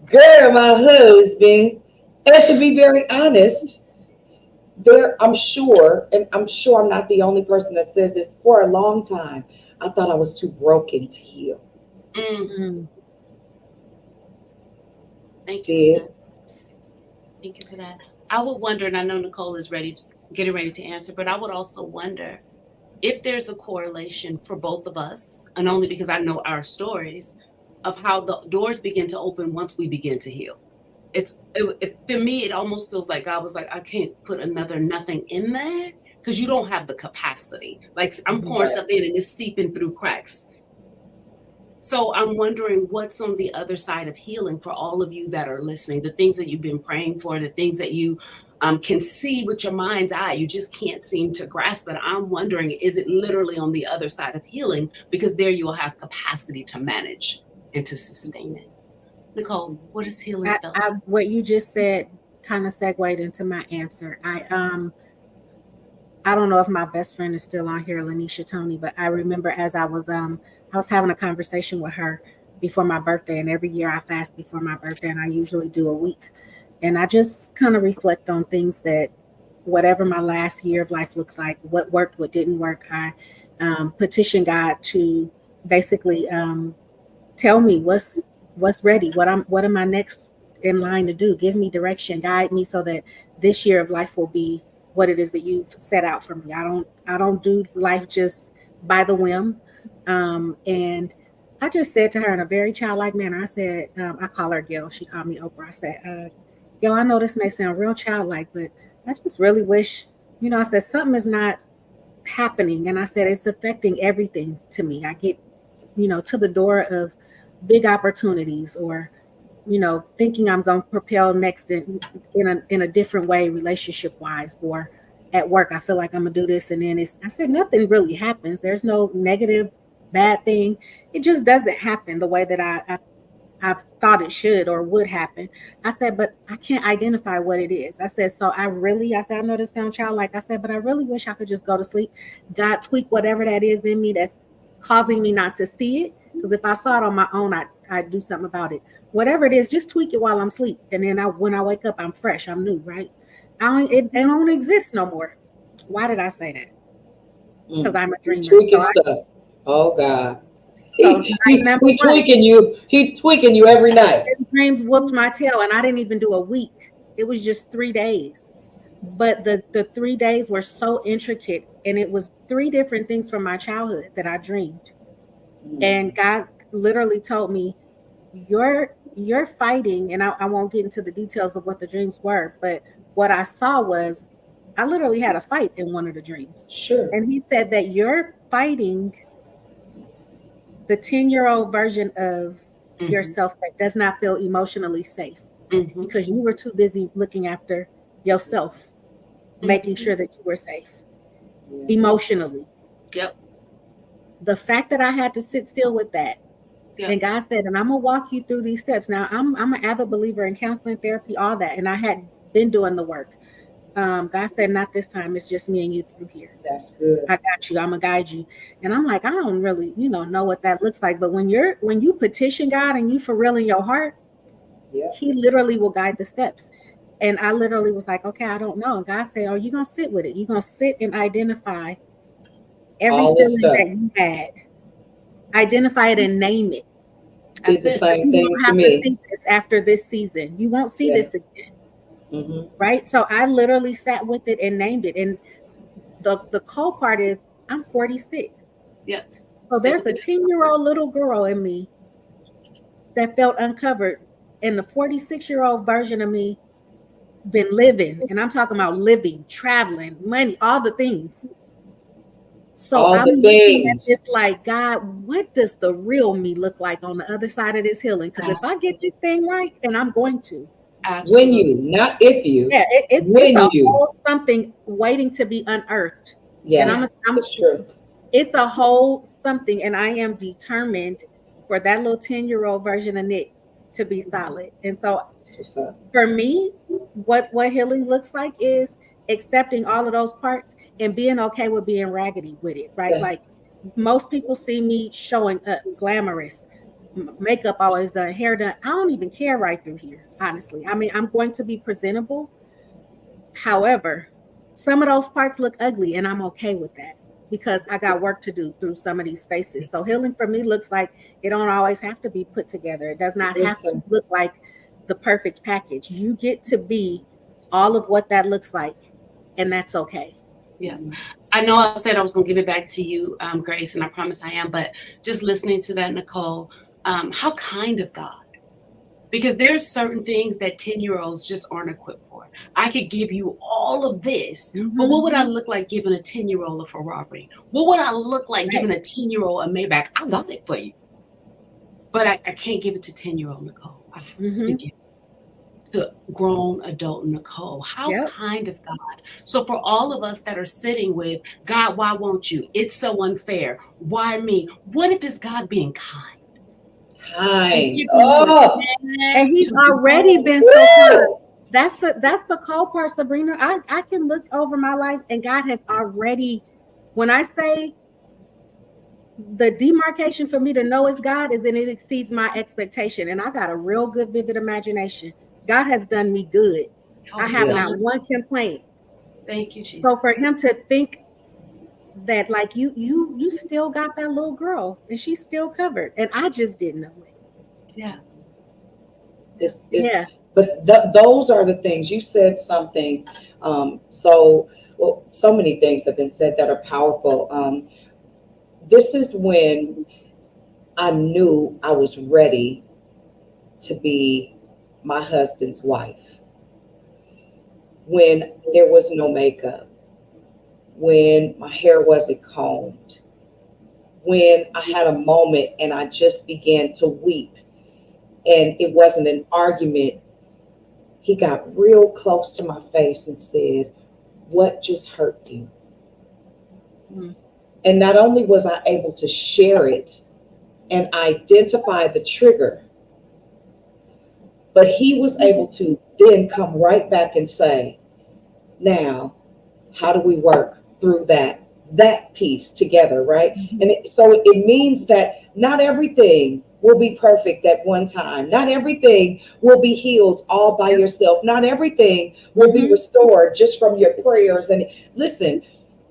Girl, my husband. And to be very honest, I'm sure I'm not the only person that says this. For a long time, I thought I was too broken to heal. Mm, Mm. thank you for Did. that. Thank you for that. I would wonder, and I know Nicole is getting ready to answer, but I would also wonder if there's a correlation for both of us, and only because I know our stories of how the doors begin to open once we begin to heal. For me, it almost feels like God was like, I can't put another nothing in there because you don't have the capacity. Like I'm pouring Right. stuff in and it's seeping through cracks. So I'm wondering what's on the other side of healing for all of you that are listening, the things that you've been praying for, the things that you can see with your mind's eye. You just can't seem to grasp it. I'm wondering, is it literally on the other side of healing? Because there you will have capacity to manage and to sustain it. Nicole, what has healing felt like? What you just said kind of segued into my answer. I don't know if my best friend is still on here, Lanisha Tony, but I remember as I was having a conversation with her before my birthday, and every year I fast before my birthday, and I usually do a week. And I just kind of reflect on things that whatever my last year of life looks like, what worked, what didn't work. I petition God to basically tell me what's ready, what am I next in line to do. Give me direction, guide me so that this year of life will be what it is that you've set out for me. I don't do life just by the whim. And I just said to her in a very childlike manner, I said, I call her Gil, she called me Oprah. I said, Gil, I know this may sound real childlike, but I just really wish, I said something is not happening, and I said it's affecting everything to me. I get, to the door of big opportunities, or thinking I'm going to propel next in a different way, relationship wise, or at work. I feel like I'm gonna do this, and then I said nothing really happens. There's no negative, bad thing. It just doesn't happen the way that I've thought it should or would happen. I said, but I can't identify what it is. I said, so I said, I know this sounds childlike. I said, but I really wish I could just go to sleep. God, tweak whatever that is in me that's causing me not to see it. Because if I saw it on my own, I'd do something about it. Whatever it is, just tweak it while I'm asleep. And then when I wake up, I'm fresh, I'm new, right? It don't exist no more. Why did I say that? Because Mm. I'm a He dreamer. tweaking stuff. Oh God. So night number He one, tweaking you. He tweaking you every night. dreams whooped my tail, and I didn't even do a week. It was just 3 days. But the 3 days were so intricate, and it was three different things from my childhood that I dreamed. Mm. And God literally told me, you're fighting, and I won't get into the details of what the dreams were, but what I saw was I literally had a fight in one of the dreams. Sure. And he said that you're fighting the 10-year-old version of Mm-hmm. yourself that does not feel emotionally safe Mm-hmm. because you were too busy looking after yourself, making Mm-hmm. sure that you were safe Yeah. emotionally. Yep. The fact that I had to sit still with that, Yep. and God said, and I'm gonna walk you through these steps. Now, I'm an avid believer in counseling, therapy, all that, and I had been doing the work. God said, not this time. It's just me and you through here. That's good. I got you. I'm gonna guide you. And I'm like, I don't really, know what that looks like. But when you petition God and you for real in your heart, Yeah. He literally will guide the steps. And I literally was like, okay, I don't know. And God said, oh, you're gonna sit with it. You're gonna sit and identify every All this feeling stuff. that you had. Identify it and name it. Did That's the it. same You thing won't to have to me. see this after this season. You won't see Yeah. this again. Hmm. Right. So I literally sat with it and named it. And the cool part is I'm 46. Yep. So Sit there's with a the 10-year-old discomfort. little girl in me that felt uncovered. And the 46-year-old version of me been living. And I'm talking about living, traveling, money, all the things. So All I'm the looking at things. this like, God, what does the real me look like on the other side of this healing? Because if I get Absolutely. this thing right, and I'm going to. When Absolutely. you, not if you, Yeah, it's when a you. whole something waiting to be unearthed. And Yeah, I'm it's true. it's a whole something, and I am determined for that little 10-year-old version of Nick to be solid. And so That's what's up. for me, what healing looks like is accepting all of those parts and being okay with being raggedy with it, right? Yes. Like most people see me showing up glamorous, makeup always done, hair done. I don't even care right through here, honestly. I mean, I'm going to be presentable. However, some of those parts look ugly, and I'm okay with that because I got work to do through some of these spaces. So healing for me looks like it don't always have to be put together. It does not have to Listen, look like the perfect package. You get to be all of what that looks like, and that's okay. Yeah. I know I said I was going to give it back to you, Grace, and I promise I am, but just listening to that, Nicole, how kind of God. Because there's certain things that 10-year-olds just aren't equipped for. I could give you all of this, but what would I look like giving a 10-year-old a Ferrari? What would I look like Right. giving a 10-year-old a Maybach? I got it for you. But I can't give it to 10-year-old Nicole. I have to give it to grown adult Nicole. How Yep. kind of God. So for all of us that are sitting with, God, why won't you? It's so unfair. Why me? What if it's God being kind and kind. giving you a Oh, And chance he's to already grow? been so kind. woo! That's the cold part, Sabrina. I can look over my life, and God has already, when I say the demarcation for me to know it's God is then it exceeds my expectation. And I got a real good, vivid imagination. God has done me good. Oh, I he's have Yeah. not done. one complaint. Thank you, So for Jesus. him to think that like you still got that little girl and she's still covered, and I just didn't know it. Yeah. It's Yeah. but those are the things you said something. So well, so many things have been said that are powerful. This is when I knew I was ready to be my husband's wife. When there was no makeup, when my hair wasn't combed, when I had a moment and I just began to weep, and it wasn't an argument. He got real close to my face and said, "What just hurt you?" Mm. And not only was I able to share it and identify the trigger, but he was able to then come right back and say, "Now, how do we work through that piece together, right?" And so it means that not everything will be perfect at one time. Not everything will be healed all by yourself. Not everything will be restored just from your prayers. And listen,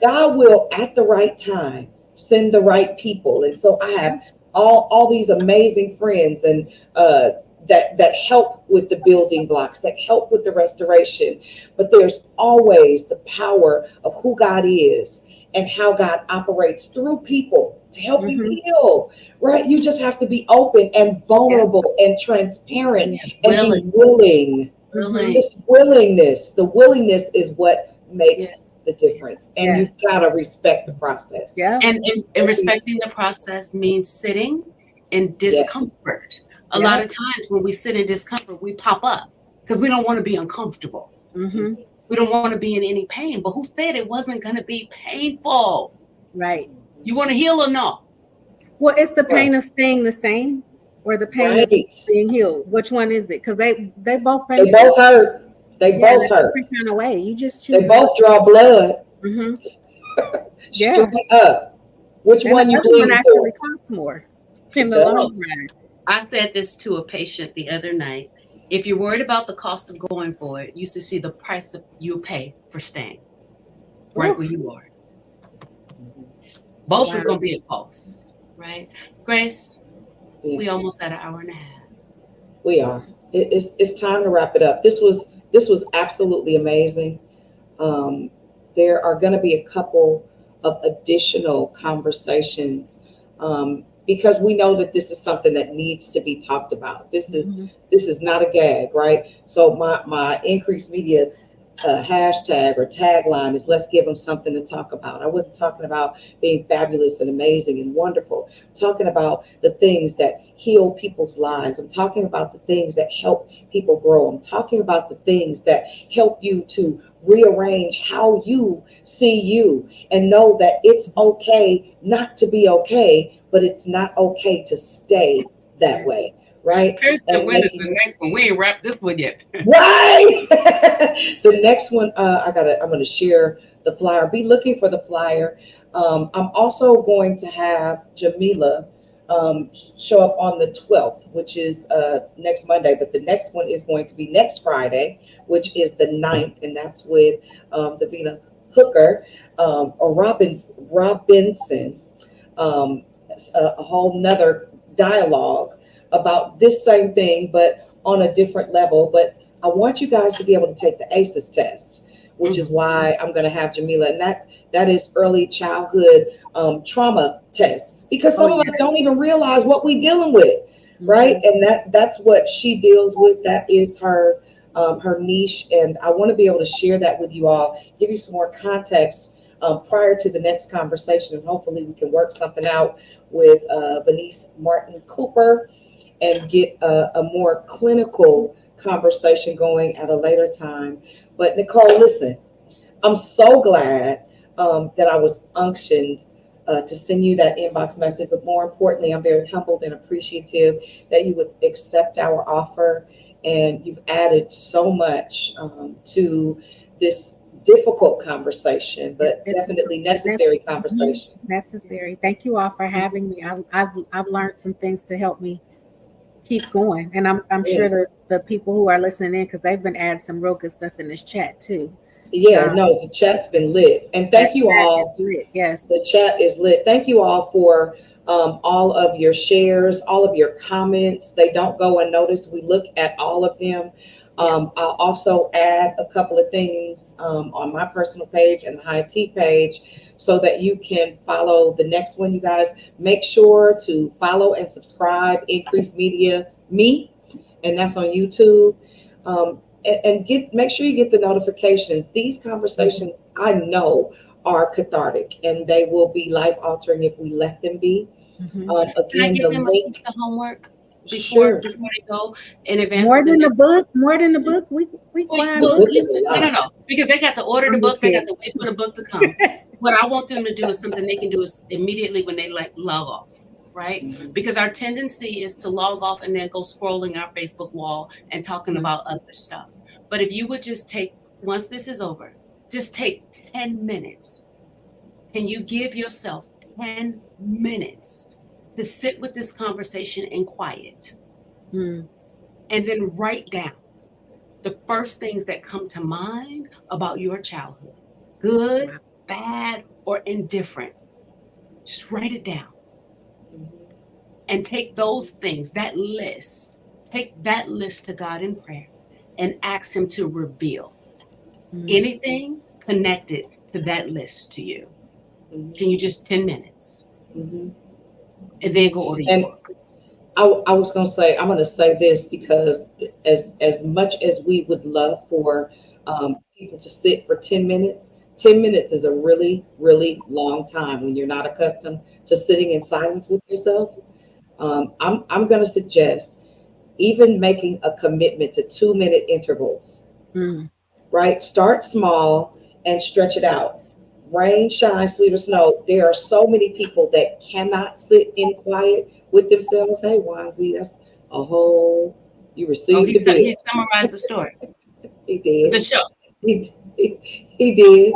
God will at the right time send the right people. And so I have all these amazing friends and that help with the building blocks, that help with the restoration. But there's always the power of who God is and how God operates through people to help you heal, right? You just have to be open and vulnerable and transparent and be Willing. willing. Willing. This willingness, the willingness is what Yeah. makes the difference. And you've Yes. got to respect the process. Yeah. And respecting the process means sitting in Yes. discomfort. A lot Yeah. of times when we sit in discomfort, we pop up because we don't want to be uncomfortable. We don't want to be in any pain. But who said it wasn't going to be painful? Right. You want to heal or no? Well, it's the pain Right. of staying the same or the pain of Right. being healed. Which one is it? Because they both They painful. both hurt. They Yeah, in both a hurt. different kind of way. You just They choose one. both draw blood. Yeah. Straight up. Which And the one you other one bleeding for? actually costs more in It the does. long run. I said this to a patient the other night. If you're worried about the cost of going for it, you should see the price of you pay for staying right where Oof. you are. Both is Wow. going to be a cost, right? Grace, Yeah, we almost at an hour and a half. we are. It's time to wrap it up. This was absolutely amazing. Um, there are going to be a couple of additional conversations because we know that this is something that needs to be talked about. This is not a gag, right? So my increased media hashtag or tagline is let's give them something to talk about. I wasn't talking about being fabulous and amazing and wonderful. I'm talking about the things that heal people's lives. I'm talking about the things that help people grow. I'm talking about the things that help you to rearrange how you see you and know that it's okay not to be okay, but it's not okay to stay that way. Right? Kirsten, And when is making the next one? We ain't wrapped this one yet. right. The next one, I'm gonna share the flyer. Be looking for the flyer. I'm also going to have Jamila show up on the 12th, which is next Monday, but the next one is going to be next Friday, which is the 9th, and that's with Davina Hooker or Robinson, um, a whole nother dialogue about this same thing, but on a different level. But I want you guys to be able to take the ACEs test, which is why I'm going to have Jamila, and that is early childhood trauma test, because some of us don't even realize what we're dealing with, right? And that's what she deals with. That is her niche, and I want to be able to share that with you all, give you some more context prior to the next conversation, and hopefully we can work something out with Venice Martin Cooper and get a more clinical conversation going at a later time. But Nicole, listen, I'm so glad that I was unctioned to send you that inbox message. But more importantly, I'm very humbled and appreciative that you would accept our offer. And you've added so much to this difficult conversation, but definitely necessary conversation. Necessary. Thank you all for having me. I've learned some things to help me keep going, and I'm sure that the people who are listening in, because they've been adding some real good stuff in this chat too. Yeah, no, the chat's been lit, and thank you all. Yes, the chat is lit. Thank you all for all of your shares, all of your comments. They don't go unnoticed. We look at all of them. I'll also add a couple of things on my personal page and the High Tea page so that you can follow the next one. You guys make sure to follow and subscribe Increase Media Me, and that's on YouTube. And make sure you get the notifications. These conversations, I know, are cathartic, and they will be life altering if we let them be. Can I Again, give the them link. the homework Sure. before they go in advance? more than the book. More than the book. We listen, no, because they got to order the I'm book. just They got kidding. to wait for the book to come. What I want them to do is something they can do is immediately when they log off, right? Because our tendency is to log off and then go scrolling our Facebook wall and talking about other stuff. But if you would just take, once this is over, just take 10 minutes. Can you give yourself 10 minutes to sit with this conversation in quiet and then write down the first things that come to mind about your childhood, good, bad, or indifferent? Just write it down and take those things, take that list to God in prayer and ask Him to reveal anything connected to that list to you. Can you just 10 minutes? And then go order your book. I was going to say, I'm going to say this because as much as we would love for people to sit for 10 minutes, 10 minutes is a really, really long time when you're not accustomed to sitting in silence with yourself. I'm going to suggest even making a commitment to 2-minute intervals, right? Start small and stretch it out. Rain, shine, sleet, or snow. There are so many people that cannot sit in quiet with themselves. Hey, Wanzi, that's a whole, you received the bill. He summarized the story. He did. The show. He did.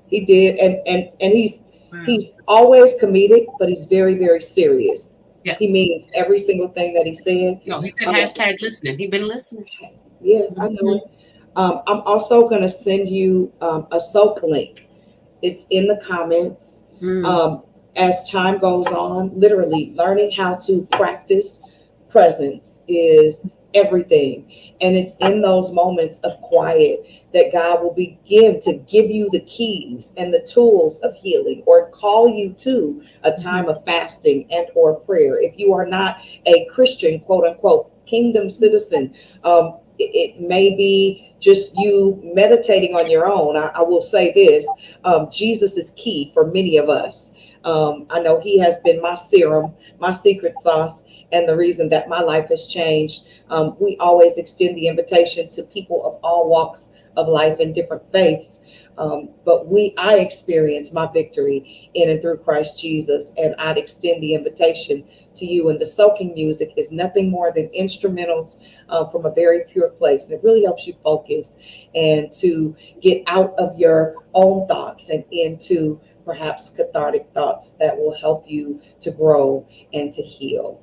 He did. And he's always comedic, but he's very, very serious. Yeah. He means every single thing that he said. No, he said hashtag listening. He's been listening. Yeah, I know it. I'm also going to send you a soak link. It's in the comments. As time goes on, literally learning how to practice presence is everything. And it's in those moments of quiet that God will begin to give you the keys and the tools of healing, or call you to a time of fasting and or prayer. If you are not a Christian, quote unquote, kingdom citizen, it may be just you meditating on your own. I will say this, Jesus is key for many of us. I know he has been my serum, my secret sauce, and the reason that my life has changed. We always extend the invitation to people of all walks of life and different faiths. But I experience my victory in and through Christ Jesus, and I'd extend the invitation to you. And the soaking music is nothing more than instrumentals from a very pure place, and it really helps you focus and to get out of your own thoughts and into perhaps cathartic thoughts that will help you to grow and to heal.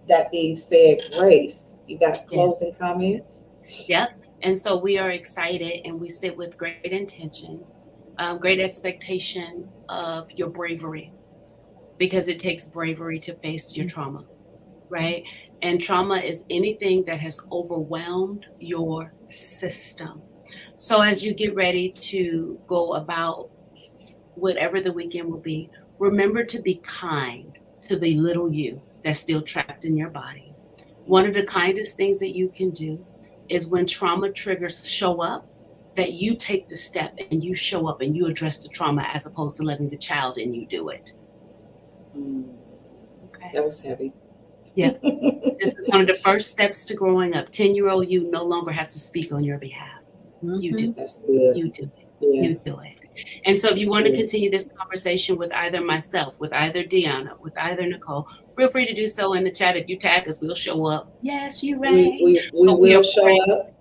That being said, Grace, you got Yeah. closing comments? Yep. And so we are excited and we sit with great intention, great expectation of your bravery, because it takes bravery to face your trauma, right? And trauma is anything that has overwhelmed your system. So as you get ready to go about whatever the weekend will be, remember to be kind to the little you that's still trapped in your body. One of the kindest things that you can do is when trauma triggers show up, that you take the step and you show up and you address the trauma as opposed to letting the child in you do it. Okay. That was heavy. Yeah. This is one of the first steps to growing up. 10-year-old you no longer has to speak on your behalf. You do. That's good. You do it. Yeah. You do it. And so if you want to continue this conversation with either myself, with either Deanna, with either Nicole, feel free to do so in the chat. If you tag us, we'll show up. Yes, you're right. We will show up.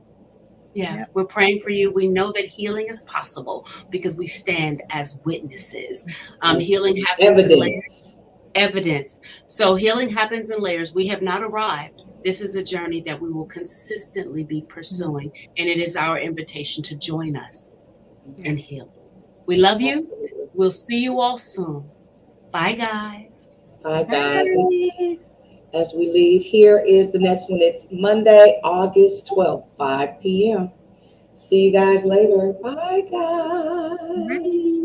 Yeah, we're praying for you. We know that healing is possible because we stand as witnesses. Healing happens in layers. Evidence. So healing happens in layers. We have not arrived. This is a journey that we will consistently be pursuing, and it is our invitation to join us in healing. We love you. Absolutely. We'll see you all soon. Bye, guys. Bye, guys. And as we leave, here is the next one. It's Monday, August 12th, 5 p.m. See you guys later. Bye, guys. Bye.